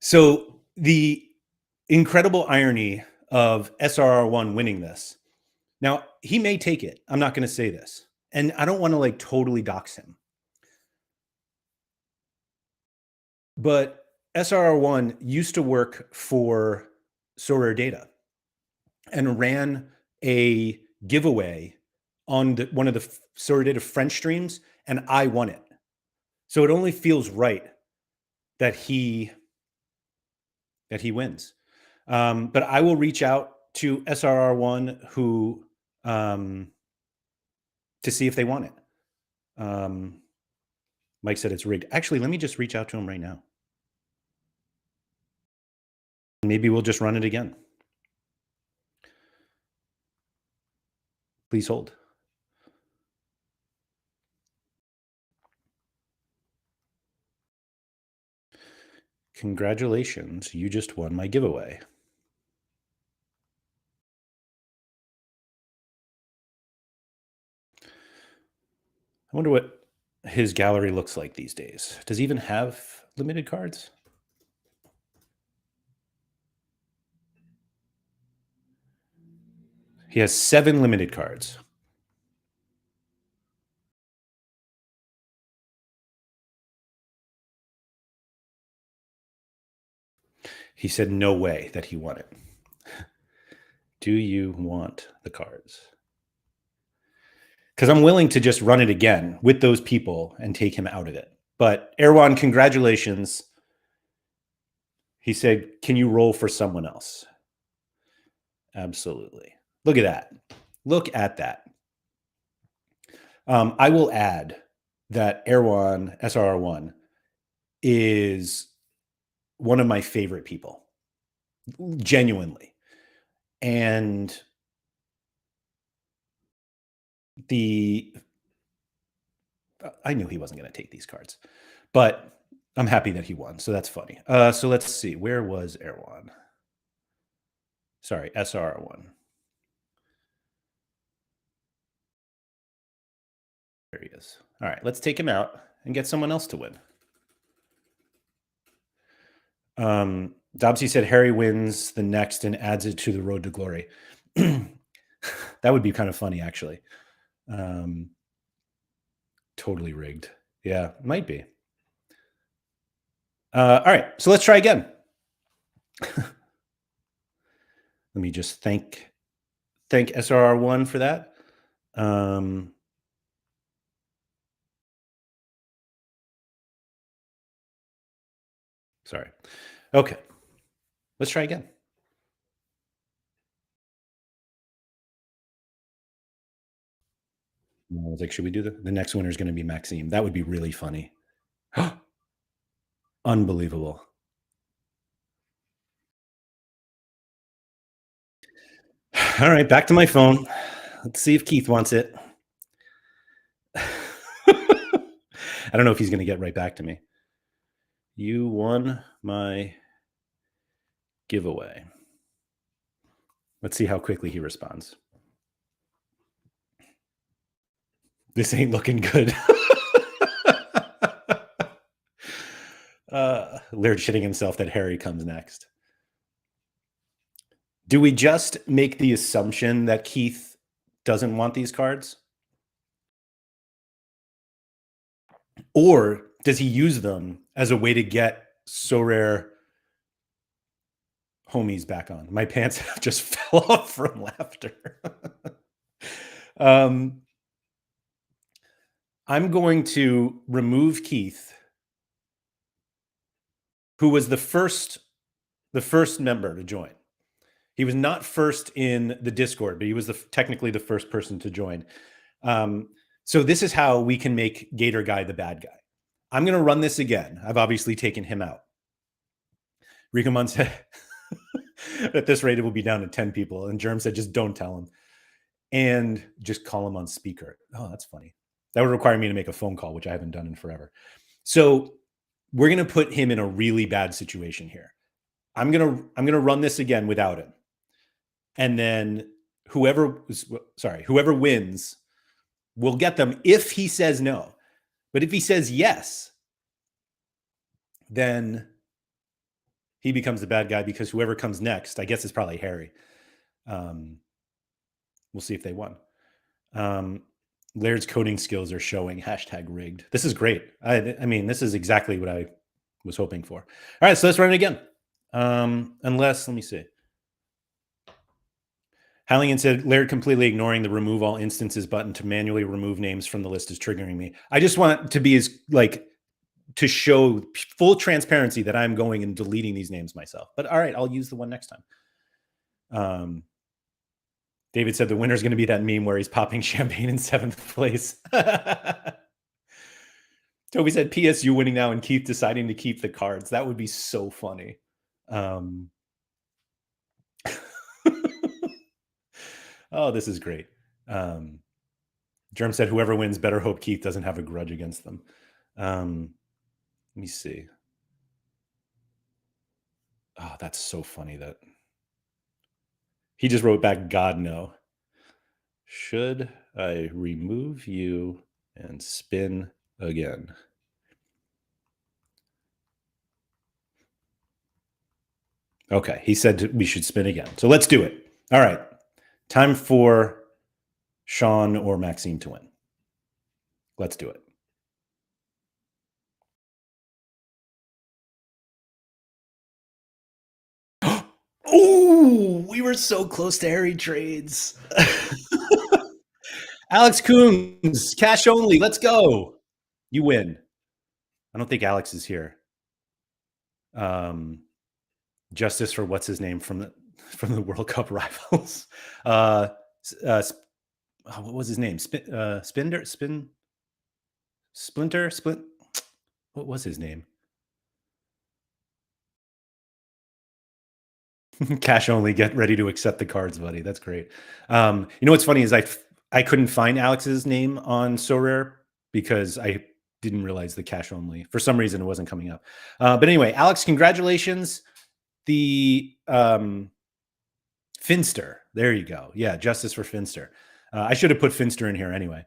[SPEAKER 1] So the incredible irony of SRR1 winning this. Now, he may take it. I'm not going to say this. And I don't want to like totally dox him. But SRR1 used to work for Sorare Data and ran a giveaway on one of the Sorare Data French streams, and I won it. So it only feels right that he wins. But I will reach out to SRR1 who to see if they want it. Mike said it's rigged. Actually, let me just reach out to him right now. Maybe we'll just run it again. Please hold. Congratulations, you just won my giveaway. I wonder what his gallery looks like these days. Does he even have limited cards? He has 7 limited cards. He said no way that he won it. Do you want the cards? Because I'm willing to just run it again with those people and take him out of it. But Erwan, congratulations. He said, can you roll for someone else? Absolutely. Look at that. Look at that. I will add that Erwan, SRR1, is one of my favorite people, genuinely. And I knew he wasn't going to take these cards, but I'm happy that he won. So that's funny. So let's see. Where was Erwan? Sorry, SR1. There he is. All right, let's take him out and get someone else to win. Dobbsy said Harry wins the next and adds it to the road to glory. That would be kind of funny, actually. Totally rigged. Yeah, might be. All right, so let's try again. Let me just thank SRR1 for that. Sorry. Okay, let's try again. I was like, should we do the next winner is going to be Maxime? That would be really funny. Unbelievable. All right, back to my phone. Let's see if Keith wants it. I don't know if he's going to get right back to me. You won my giveaway. Let's see how quickly he responds. This ain't looking good. Laird shitting himself that Harry comes next. Do we just make the assumption that Keith doesn't want these cards? Or does he use them as a way to get Sorare homies back on? My pants just fell off from laughter. I'm going to remove Keith, who was the first member to join. He was not first in the Discord, but he was technically the first person to join. So this is how we can make Gator Guy the bad guy. I'm going to run this again. I've obviously taken him out. Rikamon said at this rate, it will be down to 10 people. And Germ said, just don't tell him. And just call him on speaker. Oh, that's funny. That would require me to make a phone call, which I haven't done in forever. So we're going to put him in a really bad situation here. I'm going to run this again without him. And then whoever wins will get them if he says no. But if he says yes, then he becomes the bad guy, because whoever comes next, I guess, is probably Harry. We'll see if they won. Laird's coding skills are showing. #rigged. This is great. I mean, this is exactly what I was hoping for. All right, so let's run it again. Unless, let me see. Halligan said, Laird completely ignoring the remove all instances button to manually remove names from the list is triggering me. I just want to be to show full transparency that I'm going and deleting these names myself. But all right, I'll use the one next time. David said the winner is going to be that meme where he's popping champagne in 7th place. Toby said, PSU winning now and Keith deciding to keep the cards. That would be so funny. Oh, this is great. Germ said, whoever wins, better hope Keith doesn't have a grudge against them. Let me see. Oh, that's so funny that he just wrote back, God, no. Should I remove you and spin again? Okay, he said we should spin again. So let's do it. All right. Time for Sean or Maxime to win. Let's do it. Oh, we were so close to Harry trades. Alex Coombs, cash only. Let's go. You win. I don't think Alex is here. Justice for what's his name from the World Cup rivals. What was his name? Splinter. What was his name? Cash only. Get ready to accept the cards, buddy. That's great. You know what's funny is I couldn't find Alex's name on Sorare because I didn't realize the cash only. For some reason, it wasn't coming up. But anyway, Alex, congratulations. The Finster. There you go. Yeah, justice for Finster. I should have put Finster in here anyway.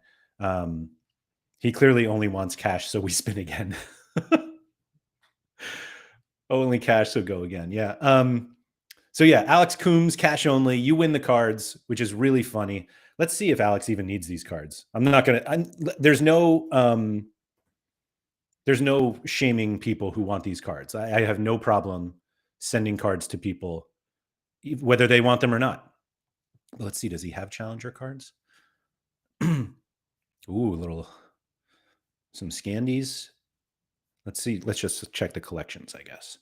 [SPEAKER 1] He clearly only wants cash, so we spin again. Only cash, so go again. Yeah. So yeah, Alex Coombs, cash only. You win the cards, which is really funny. Let's see if Alex even needs these cards. I'm not gonna. There's no shaming people who want these cards. I have no problem sending cards to people, whether they want them or not. Let's see. Does he have challenger cards? Ooh, some Scandies. Let's see. Let's just check the collections, I guess.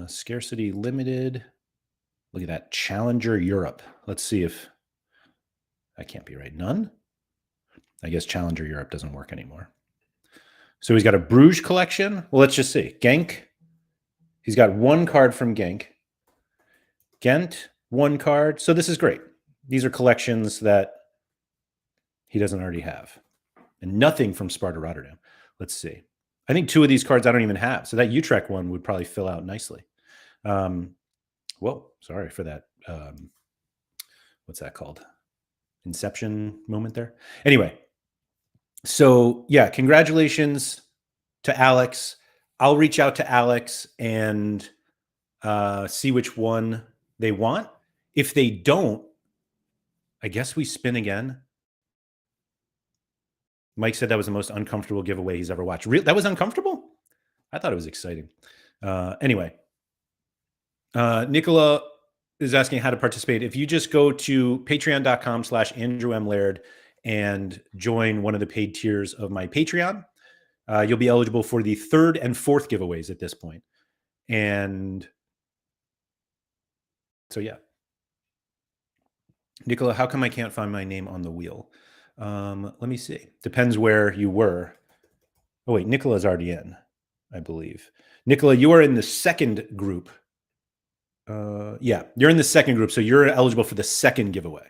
[SPEAKER 1] Scarcity limited. Look at that. Challenger Europe. Let's see if that can't be right. None. I guess Challenger Europe doesn't work anymore. So he's got a Bruges collection. Well, let's just see. Genk. He's got one card from Genk. Ghent, one card. So this is great. These are collections that he doesn't already have. And nothing from Sparta Rotterdam. Let's see. I think 2 of these cards I don't even have. So that Utrecht one would probably fill out nicely. Whoa, sorry for that. What's that called? Inception moment there. Anyway, so yeah, congratulations, to Alex. I'll reach out to Alex and see which one they want. If they don't, I guess we spin again. Mike said that was the most uncomfortable giveaway he's ever watched. That was uncomfortable? I thought it was exciting. Anyway, Nicola is asking how to participate. If you just go to patreon.com/Andrew M. Laird and join one of the paid tiers of my Patreon, you'll be eligible for the third and fourth giveaways at this point. And so, yeah. Nicola, how come I can't find my name on the wheel? Let me see. Depends where you were. Oh, wait, Nicola's already in, I believe. Nicola, you are in the second group. Yeah, you're in the second group, so you're eligible for the second giveaway.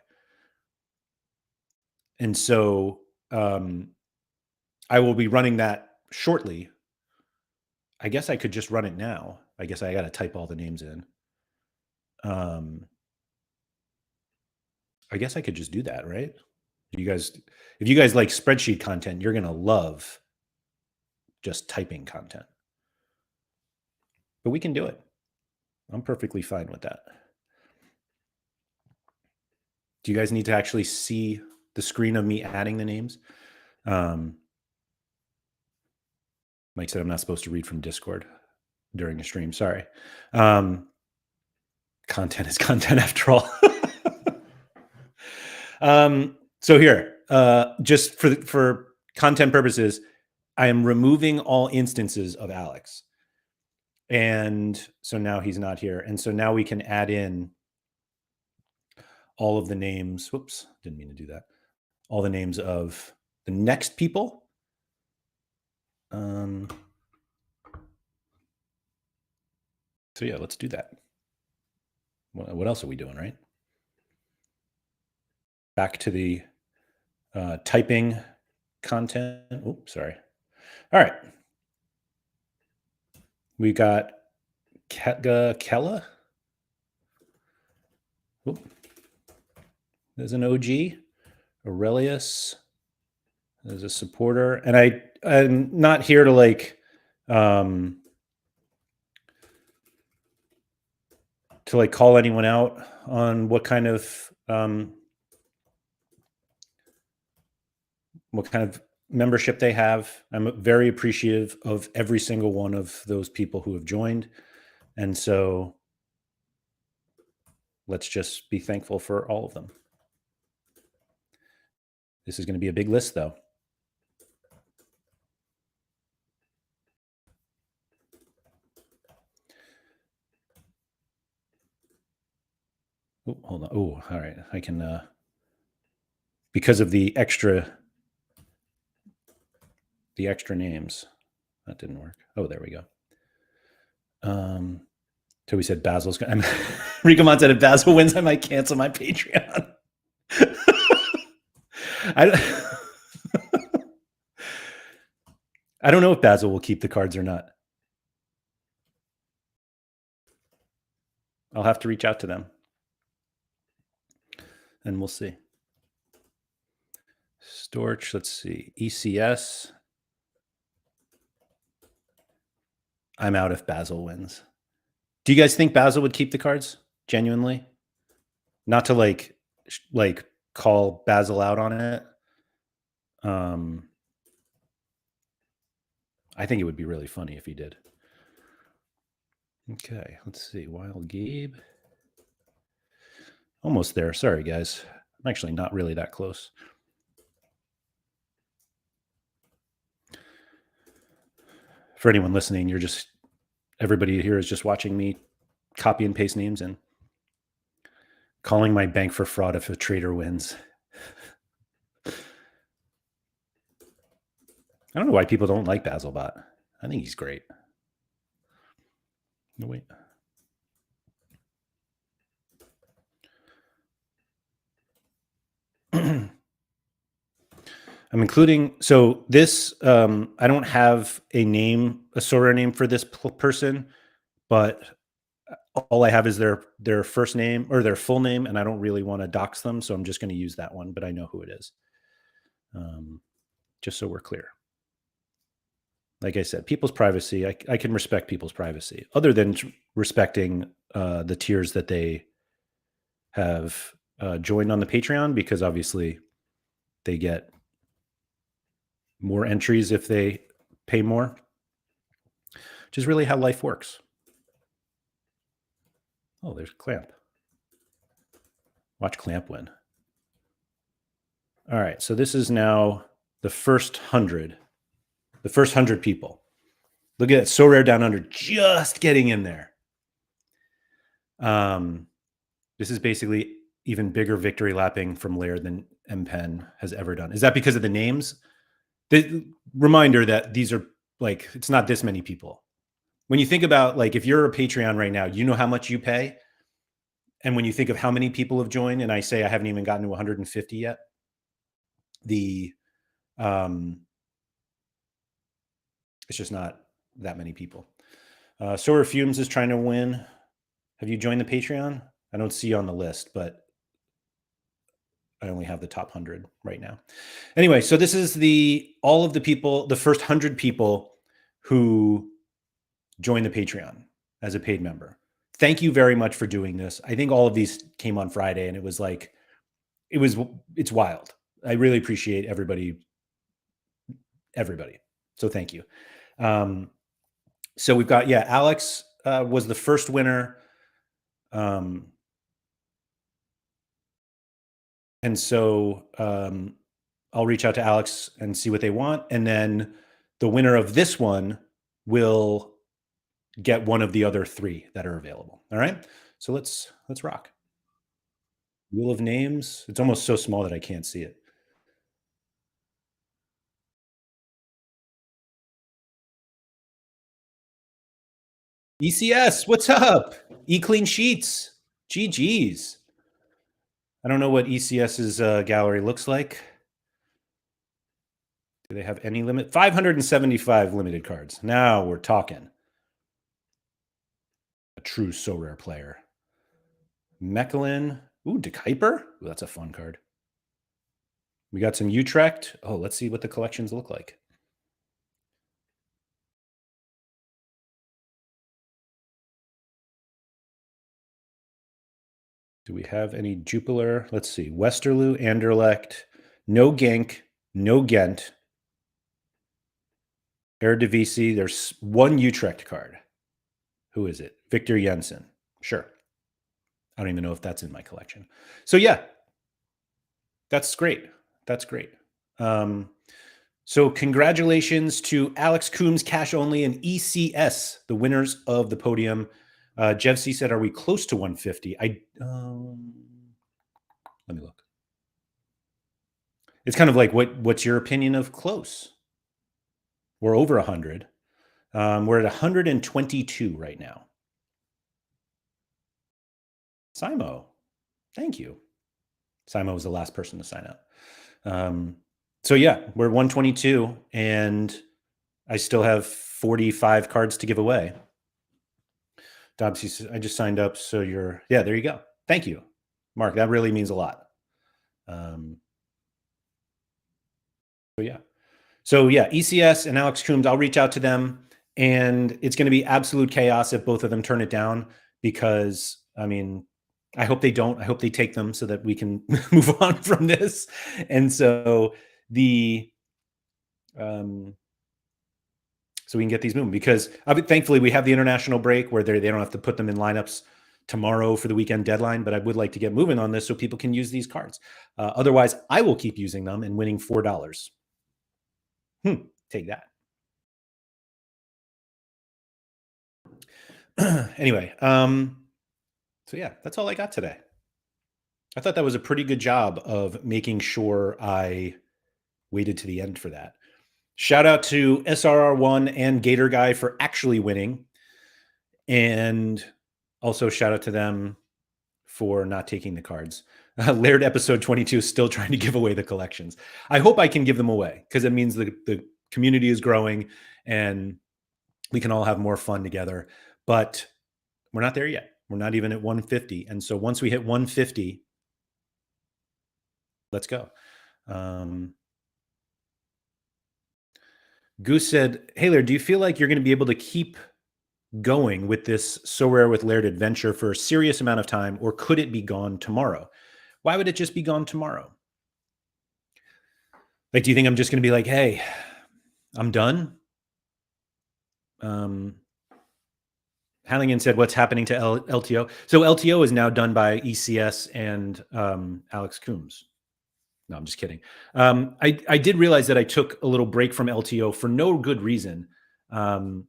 [SPEAKER 1] And so I will be running that shortly. I guess I could just run it now. I guess I got to type all the names in. I guess I could just do that, right? If you guys like spreadsheet content, you're going to love just typing content. But we can do it. I'm perfectly fine with that. Do you guys need to actually see the screen of me adding the names? Mike said I'm not supposed to read from Discord during a stream. Sorry. Content is content after all. So here, just for content purposes, I am removing all instances of Alex. And so now he's not here. And so now we can add in all of the names. Whoops, didn't mean to do that. All the names of the next people. So yeah, let's do that. What else are we doing, right? Back to the typing content. Oops, sorry. All right. We got Kella. Oop. There's an OG. Aurelius. There's a supporter. And I'm not here to like call anyone out on what kind of membership they have. I'm very appreciative of every single one of those people who have joined. And so let's just be thankful for all of them. This is going to be a big list, though. Oh, hold on. Oh, all right. I can, because of the extra names, that didn't work. Oh, there we go. So we said Basil's going to, Rikamon said if Basil wins, I might cancel my Patreon. I don't know if Basil will keep the cards or not. I'll have to reach out to them. And we'll see. Storch, let's see. ECS. I'm out if Basil wins. Do you guys think Basil would keep the cards? Genuinely? Not to like call Basil out on it. I think it would be really funny if he did. Okay, let's see. Wild Gabe. Almost there. Sorry, guys. I'm actually not really that close. For anyone listening, everybody here is just watching me copy and paste names and calling my bank for fraud if a trader wins. I don't know why people don't like Basilbot. I think he's great. No, wait. I'm including, so this, I don't have a Sorare name for this person, but all I have is their first name or their full name, and I don't really want to dox them, so I'm just going to use that one, but I know who it is. Just so we're clear. like I said, people's privacy. I can respect people's privacy, other than respecting the tiers that they have joined on the Patreon, because obviously they get more entries if they pay more, which is really how life works. Oh, there's Clamp. Watch Clamp win. All right, so this is now the first 100. The first 100 people. Look at that, Sorare down under, just getting in there. This is basically even bigger victory lapping from Laird than MPen has ever done. Is that because of the names? The reminder that these are like, it's not this many people. When you think about, like, if you're a Patreon right now, you know how much you pay. And when you think of how many people have joined, and I say I haven't even gotten to 150 yet, it's just not that many people. Solar Fumes is trying to win. Have you joined the Patreon? I don't see you on the list, but I only have the top 100 right now. Anyway, so this is all of the people, the first 100 people who joined the Patreon as a paid member. Thank you very much for doing this. I think all of these came on Friday, and it was like, it's wild. I really appreciate everybody. So thank you. So we've got, Alex was the first winner. And so I'll reach out to Alex and see what they want. And then the winner of this one will get one of the other 3 that are available. All right. So let's rock. Wheel of Names. It's almost so small that I can't see it. ECS, what's up? E-Clean Sheets. GG's. I don't know what ECS's gallery looks like. Do they have any limit? 575 limited cards. Now we're talking. A true Sorare player. Mechalin. Ooh, De Kuiper. Ooh, that's a fun card. We got some Utrecht. Oh, let's see what the collections look like. Do we have any Jupiler? Let's see. Westerlo, Anderlecht, no Genk, no Ghent. Eredivisie, there's one Utrecht card. Who is it? Victor Jensen. Sure. I don't even know if that's in my collection. So yeah, that's great. That's great. So congratulations to Alex Coombs, Cash Only, and ECS, the winners of the podium. Jeff C said, "Are we close to 150?" Let me look. It's kind of like, what's your opinion of close? We're over 100. We're at 122 right now. Simo, thank you. Simo was the last person to sign up. So yeah, we're 122, and I still have 45 cards to give away. Dobbs, says, I just signed up, so there you go. Thank you, Mark. That really means a lot. So yeah, ECS and Alex Coombs, I'll reach out to them, and it's going to be absolute chaos if both of them turn it down, because I mean, I hope they don't. I hope they take them so that we can move on from this. And so so we can get these moving, because thankfully we have the international break where they don't have to put them in lineups tomorrow for the weekend deadline. But I would like to get moving on this so people can use these cards. Otherwise, I will keep using them and winning $4. Take that. Anyway, so yeah, that's all I got today. I thought that was a pretty good job of making sure I waited to the end for that. Shout out to SRR1 and Gator Guy for actually winning. And also shout out to them for not taking the cards. Laird episode 22 is still trying to give away the collections. I hope I can give them away, because it means the community is growing and we can all have more fun together. But we're not there yet. We're not even at 150. And so once we hit 150, let's go. Goose said, "Hey, Laird, do you feel like you're going to be able to keep going with this So Rare with Laird adventure for a serious amount of time, or could it be gone tomorrow?" Why would it just be gone tomorrow? Like, do you think I'm just going to be like, "Hey, I'm done"? Um, Halligan said, "What's happening to LTO?" So LTO is now done by ECS and Alex Coombs. No, I'm just kidding. I did realize that I took a little break from LTO for no good reason. Um,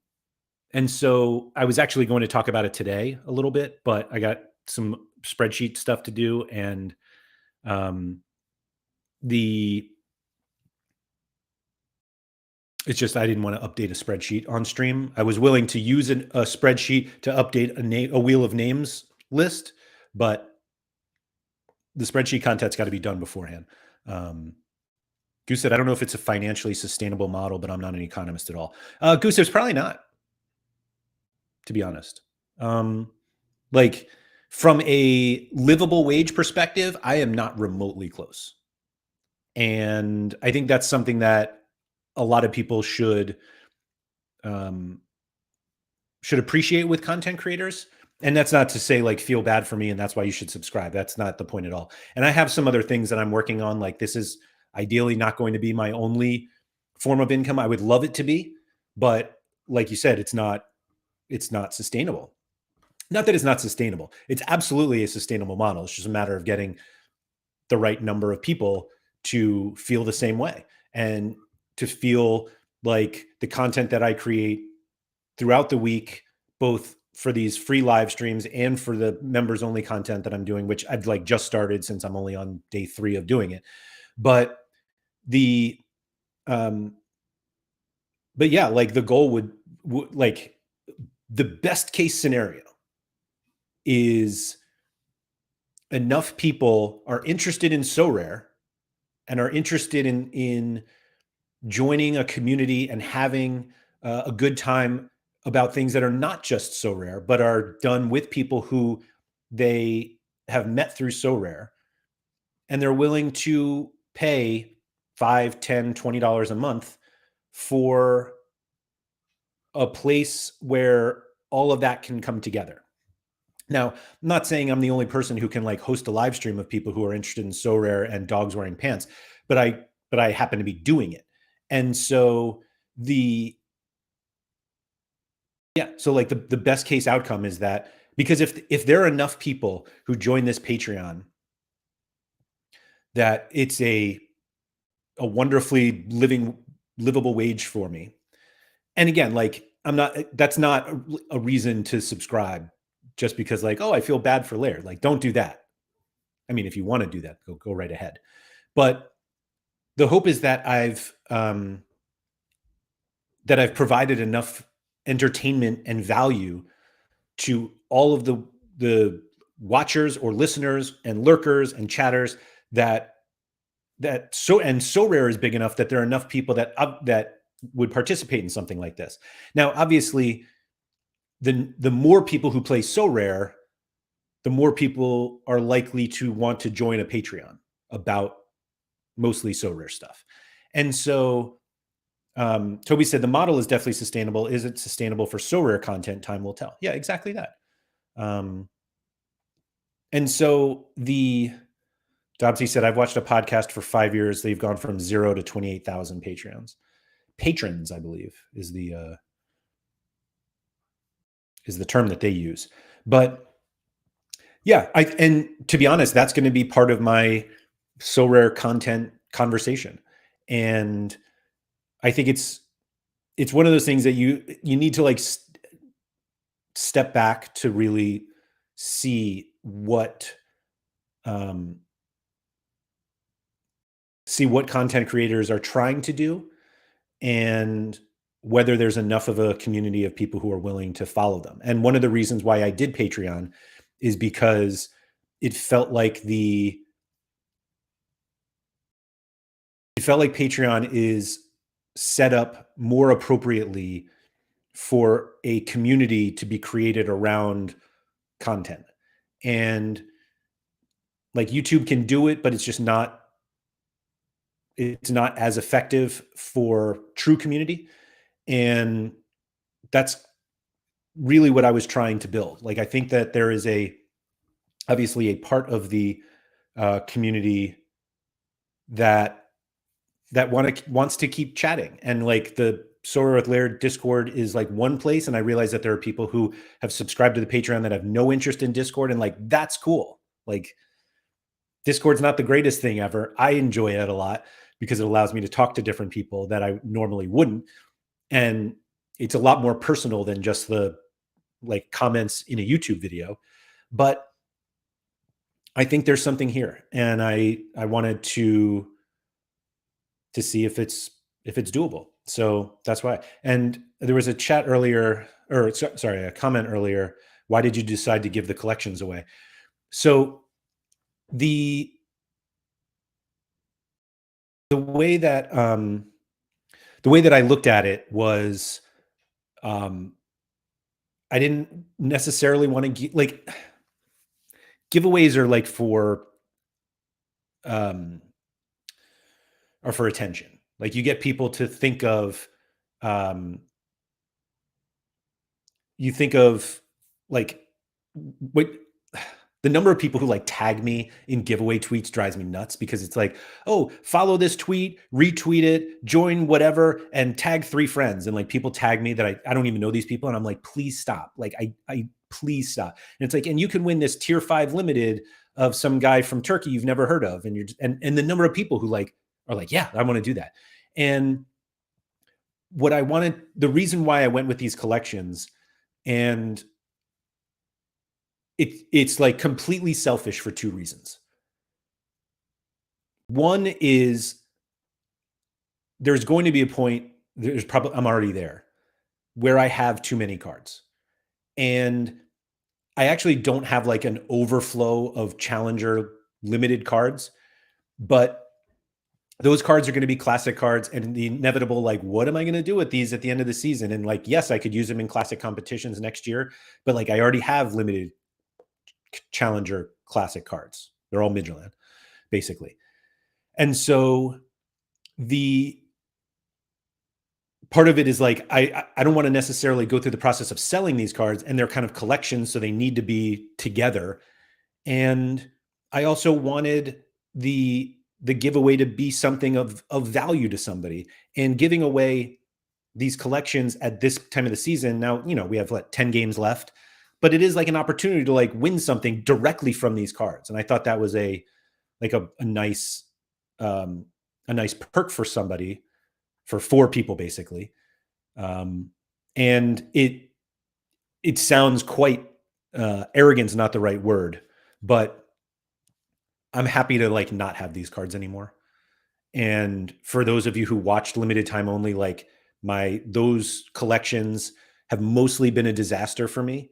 [SPEAKER 1] and so I was actually going to talk about it today a little bit, but I got some spreadsheet stuff to do. And um, the it's just I didn't want to update a spreadsheet on stream. I was willing to use a spreadsheet to update a wheel of names list, but the spreadsheet content's got to be done beforehand. Goose said, "I don't know if it's a financially sustainable model, but I'm not an economist at all." Goose, it's probably not, to be honest. Like, from a livable wage perspective, I am not remotely close. And I think that's something that a lot of people um, should appreciate with content creators. And that's not to say like feel bad for me and that's why you should subscribe. That's not the point at all. And I have some other things that I'm working on. Like, this is ideally not going to be my only form of income. I would love it to be, but like you said, it's not sustainable. Not that it's not sustainable. It's absolutely a sustainable model. It's just a matter of getting the right number of people to feel the same way and to feel like the content that I create throughout the week, both for these free live streams and for the members only content that I'm doing, which I've like just started since I'm only on day 3 of doing it. But the um but yeah, like the goal would like the best case scenario is enough people are interested in So Rare and are interested in joining a community and having a good time about things that are not just So Rare, but are done with people who they have met through So Rare, and they're willing to pay 5, 10, $20 a month for a place where all of that can come together. Now, I'm not saying I'm the only person who can like host a live stream of people who are interested in So Rare and dogs wearing pants, but I happen to be doing it. And so the yeah, so like the best case outcome is that, because if there are enough people who join this Patreon, that it's a wonderfully livable wage for me. And again, like, I'm not that's not a reason to subscribe just because like, oh, I feel bad for Laird. Like, don't do that. I mean, if you want to do that, go right ahead. But the hope is that I've provided enough entertainment and value to all of the watchers or listeners and lurkers and chatters that So Rare is big enough that there are enough people that would participate in something like this. Now, obviously, the more people who play So Rare, the more people are likely to want to join a Patreon about mostly So Rare stuff. And so Toby said the model is definitely sustainable. Is it sustainable for So Rare content? Time will tell. Yeah, exactly that. Um, and so Dobbsy said, I've watched a podcast for 5 years. They've gone from 0 to 28,000 patrons, I believe, is the term that they use. But yeah, and to be honest, that's going to be part of my So Rare content conversation. And I think it's one of those things that you need to like step back to really see um, what content creators are trying to do, and whether there's enough of a community of people who are willing to follow them. And one of the reasons why I did Patreon is because it felt like Patreon is set up more appropriately for a community to be created around content. And like, YouTube can do it, but it's not as effective for true community. And that's really what I was trying to build. Like, I think that there is obviously a part of the community that wants to keep chatting, and like the Sorare with Laird Discord is like one place, and I realize that there are people who have subscribed to the Patreon that have no interest in Discord, and like that's cool. Like, Discord's not the greatest thing ever. I enjoy it a lot because it allows me to talk to different people that I normally wouldn't, and it's a lot more personal than just the like comments in a YouTube video. But I think there's something here, and I wanted to see if it's doable. So that's why. And there was a chat earlier, or sorry, a comment earlier. Why did you decide to give the collections away? So the way that I looked at it was, I didn't necessarily want to like, giveaways are like um for attention. Like, you get people to think of, um you think of like what the number of people who like tag me in giveaway tweets drives me nuts, because it's like, oh, follow this tweet, retweet it, join whatever, and tag 3 friends. And like, people tag me that I don't even know these people. And I'm like, please stop. Like, I please stop. And it's like, and you can win this tier 5 limited of some guy from Turkey you've never heard of. And you're just, and the number of people who like are like, yeah, I want to do that. And what I wanted, the reason why I went with these collections, and it's like completely selfish for 2 reasons. One is, there's going to be a point, there's probably, I'm already there, where I have too many cards. And I actually don't have like an overflow of challenger limited cards, but those cards are going to be classic cards, and the inevitable, like, what am I going to do with these at the end of the season? And like, yes, I could use them in classic competitions next year, but like, I already have limited challenger classic cards. They're all Midland, basically. And so the part of it is like, I don't want to necessarily go through the process of selling these cards, and they're kind of collections, so they need to be together. And I also wanted the giveaway to be something of value to somebody, and giving away these collections at this time of the season. Now, we have 10 games left, but it is like an opportunity to like win something directly from these cards. And I thought that was a nice perk for somebody, for 4 people basically. And it sounds quite, arrogant's not the right word, but I'm happy to like not have these cards anymore. And for those of you who watched limited time only, like, those collections have mostly been a disaster for me.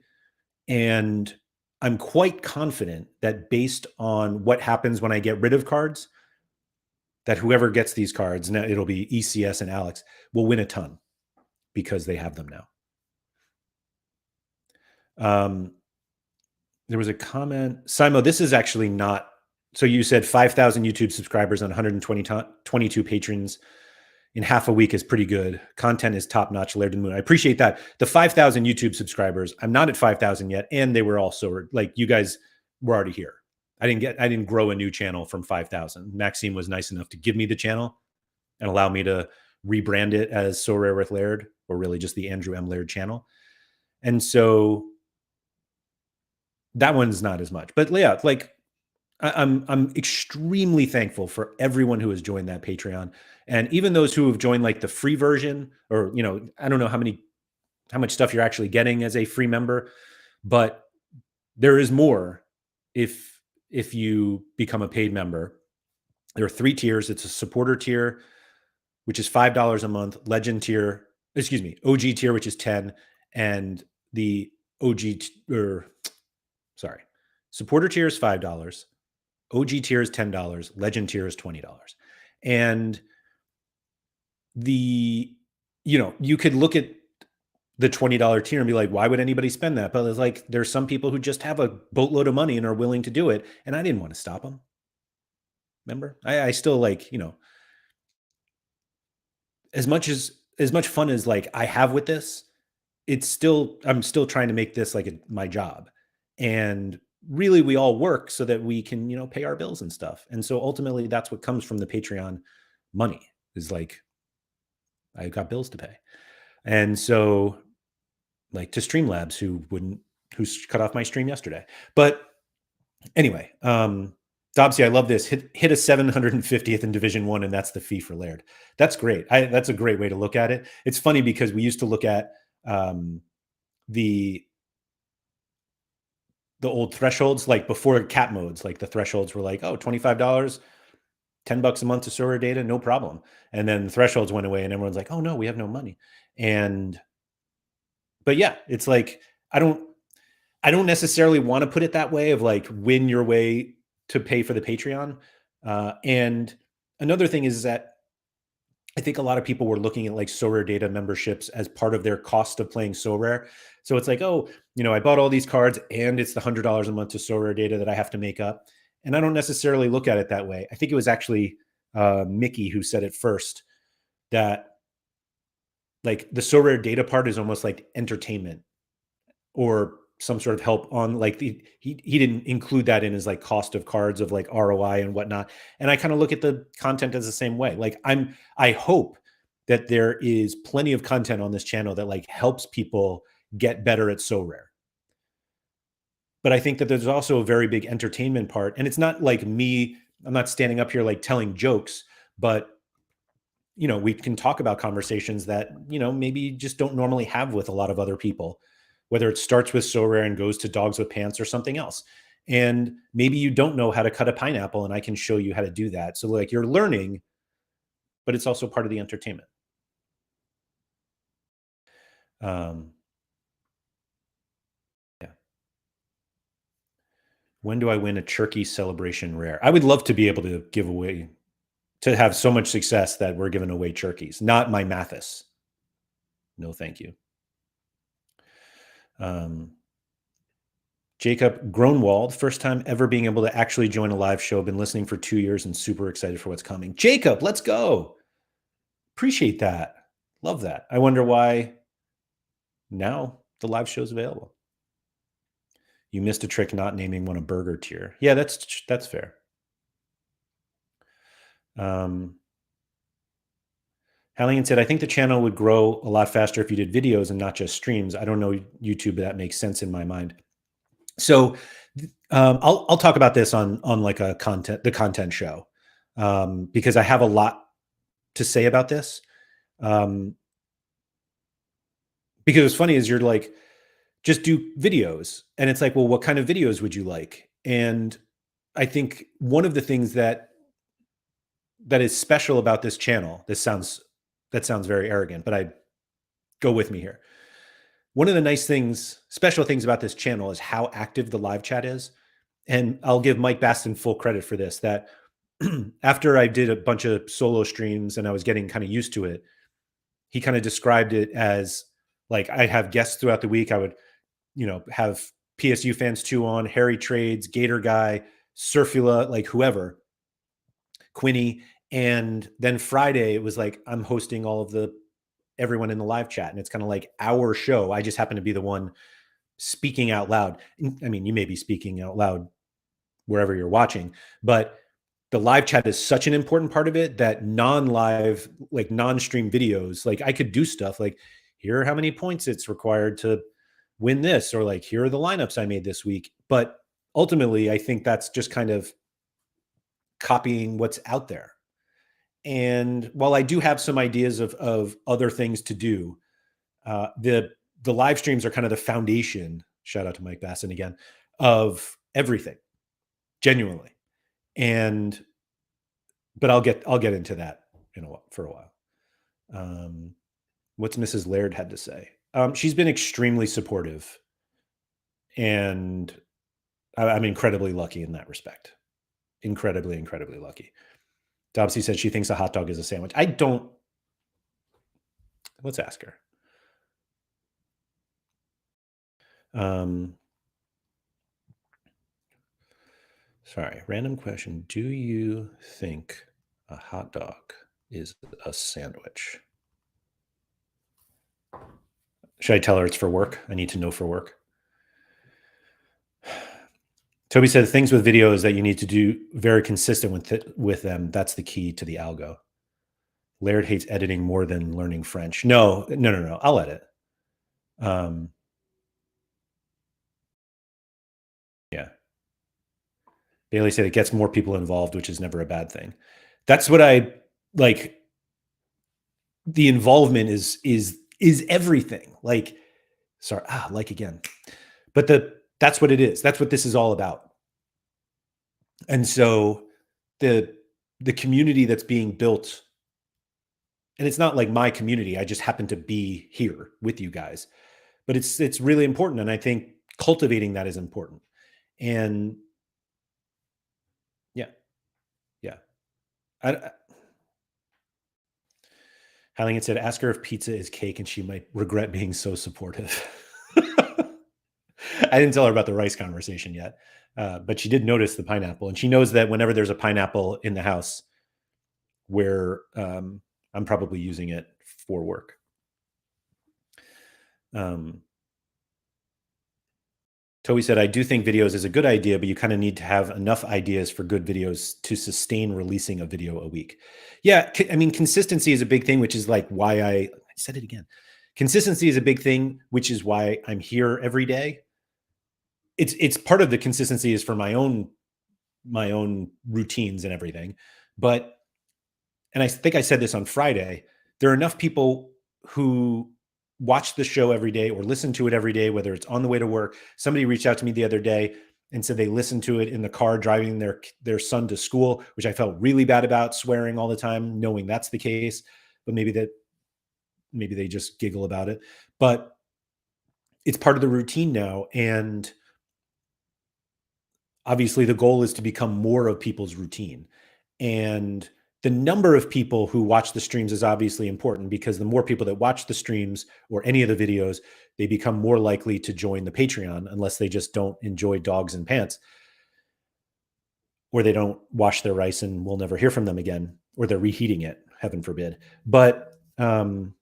[SPEAKER 1] And I'm quite confident that based on what happens when I get rid of cards, that whoever gets these cards, now it'll be ECS and Alex, will win a ton because they have them now. There was a comment, Simo, this is actually not, so you said 5,000 YouTube subscribers on 122 patrons in half a week is pretty good. Content is top notch. Laird and Moon, I appreciate that. The 5,000 YouTube subscribers, I'm not at 5,000 yet, and they were also like, you guys were already here. I didn't grow a new channel from 5,000. Maxime was nice enough to give me the channel and allow me to rebrand it as Sorare with Laird, or really just the Andrew M. Laird channel. And so that one's not as much. But yeah, like, I'm extremely thankful for everyone who has joined that Patreon, and even those who have joined like the free version, or I don't know how much stuff you're actually getting as a free member, but there is more if you become a paid member. There are 3 tiers. It's a supporter tier, which is $5 a month, legend tier, OG tier, which is 10, and the supporter tier is $5. OG tier is $10, legend tier is $20. And you could look at the $20 tier and be like, why would anybody spend that? But it's like, there's some people who just have a boatload of money and are willing to do it. And I didn't want to stop them. Remember, I still like, as much as as much fun as like I have with this, I'm still trying to make this like my job. And really we all work so that we can, pay our bills and stuff. And so ultimately that's what comes from the Patreon money is like I got bills to pay. And so like to Streamlabs who cut off my stream yesterday. But anyway, Dobsy, I love this. Hit a 750th in Division One, and that's the fee for Laird. That's great. That's a great way to look at it. It's funny because we used to look at the old thresholds, like before cat modes, like the thresholds were like, oh, $25, $10 a month to Sorare data, no problem. And then the thresholds went away, and everyone's like, oh no, we have no money. But yeah, it's like I don't necessarily want to put it that way of like win your way to pay for the Patreon. And another thing is that I think a lot of people were looking at like Sorare data memberships as part of their cost of playing Sorare. So it's like, oh, I bought all these cards and it's the $100 a month to Sorare data that I have to make up. And I don't necessarily look at it that way. I think it was actually Mickey who said it first, that like the Sorare data part is almost like entertainment or some sort of help on like he didn't include that in his like cost of cards of like ROI and whatnot. And I kind of look at the content as the same way. Like I hope that there is plenty of content on this channel that like helps people get better at Sorare. But I think that there's also a very big entertainment part. And it's not like I'm not standing up here like telling jokes, but we can talk about conversations that, maybe just don't normally have with a lot of other people, whether it starts with Sorare and goes to dogs with pants or something else. And maybe you don't know how to cut a pineapple and I can show you how to do that. So like you're learning, but it's also part of the entertainment. Yeah. When do I win a Turkey Celebration Rare? I would love to be able to give away, to have so much success that we're giving away turkeys, not my Mathis. No, thank you. Jacob Gronwald, first time ever being able to actually join a live show. Been listening for 2 years and super excited for what's coming. Jacob, let's go. Appreciate that. Love that. I wonder why now the live show is available. You missed a trick not naming one a burger tier. Yeah, that's fair. Hallian said, I think the channel would grow a lot faster if you did videos and not just streams. I don't know YouTube, but that makes sense in my mind. So I'll talk about this on like the content show, because I have a lot to say about this. Because what's funny is you're like, just do videos, and it's like, well, what kind of videos would you like? And I think one of the things that is special about this channel, that sounds very arrogant, but go with me here. One of the special things about this channel is how active the live chat is. And I'll give Mike Baston full credit for this, that after I did a bunch of solo streams and I was getting kind of used to it, he kind of described it as like, I have guests throughout the week. I would, have PSU fans 2 on, Harry Trades, Gator Guy, Surfula, like whoever, Quinny. And then Friday, it was like, I'm hosting everyone in the live chat. And it's kind of like our show. I just happen to be the one speaking out loud. I mean, you may be speaking out loud wherever you're watching, but the live chat is such an important part of it that non-live, like non-stream videos, like I could do stuff like, here are how many points it's required to win this, or like, here are the lineups I made this week. But ultimately, I think that's just kind of copying what's out there. And while I do have some ideas of other things to do, the live streams are kind of the foundation, shout out to Mike Basson again, of everything, genuinely. But I'll get into that for a while. What's Mrs. Laird had to say? She's been extremely supportive, and I'm incredibly lucky in that respect. Incredibly, incredibly lucky. Dobsy said she thinks a hot dog is a sandwich. I don't. Let's ask her. Sorry, random question. Do you think a hot dog is a sandwich? Should I tell her it's for work? I need to know for work. Toby said things with videos that you need to do very consistent with them. That's the key to the algo. Laird hates editing more than learning French. No. I'll edit. Yeah. Bailey said it gets more people involved, which is never a bad thing. That's what I like. The involvement is everything. Like, sorry, like again. But that's what it is. That's what this is all about. And so the community that's being built, and it's not like my community, I just happen to be here with you guys, but it's really important, and I think cultivating that is important. And yeah, yeah. Halligan said, ask her if pizza is cake and she might regret being so supportive. I didn't tell her about the rice conversation yet, but she did notice the pineapple, and she knows that whenever there's a pineapple in the house, where I'm probably using it for work. Toby said, I do think videos is a good idea, but you kind of need to have enough ideas for good videos to sustain releasing a video a week. Yeah, I mean, consistency is a big thing, which is like why I said it again. Consistency is a big thing, which is why I'm here every day. It's part of the consistency is for my own routines and everything. But, and I think I said this on Friday, there are enough people who watch the show every day or listen to it every day, whether it's on the way to work. Somebody reached out to me the other day and said they listened to it in the car driving their son to school, which I felt really bad about, swearing all the time, knowing that's the case. But maybe they just giggle about it. But it's part of the routine now. And obviously the goal is to become more of people's routine. And the number of people who watch the streams is obviously important, because the more people that watch the streams or any of the videos, they become more likely to join the Patreon, unless they just don't enjoy dogs and pants, or they don't wash their rice and we'll never hear from them again, or they're reheating it, heaven forbid. But that's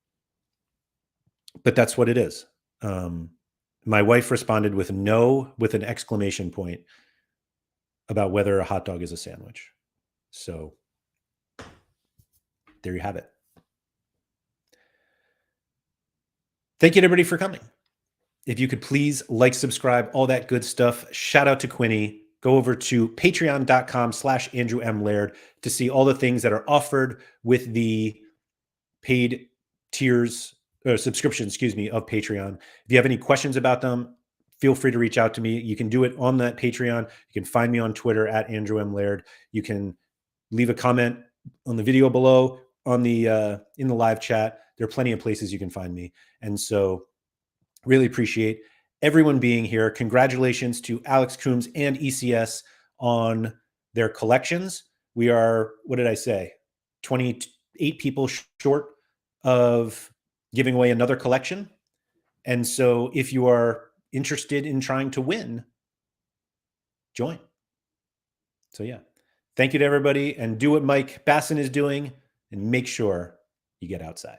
[SPEAKER 1] what it is. My wife responded with no, with an exclamation point, about whether a hot dog is a sandwich. So there you have it. Thank you to everybody for coming. If you could please like, subscribe, all that good stuff. Shout out to Quinny. Go over to patreon.com/Andrew M. Laird to see all the things that are offered with the paid tiers or subscription, of Patreon. If you have any questions about them, feel free to reach out to me. You can do it on that Patreon. You can find me on Twitter at Andrew M. Laird. You can leave a comment on the video below, on the in the live chat. There are plenty of places you can find me. And so really appreciate everyone being here. Congratulations to Alex Coombs and ECS on their collections. We are, what did I say, 28 people short of giving away another collection. And so if you are interested in trying to win, join. So yeah, thank you to everybody, and do what Mike Basson is doing and make sure you get outside.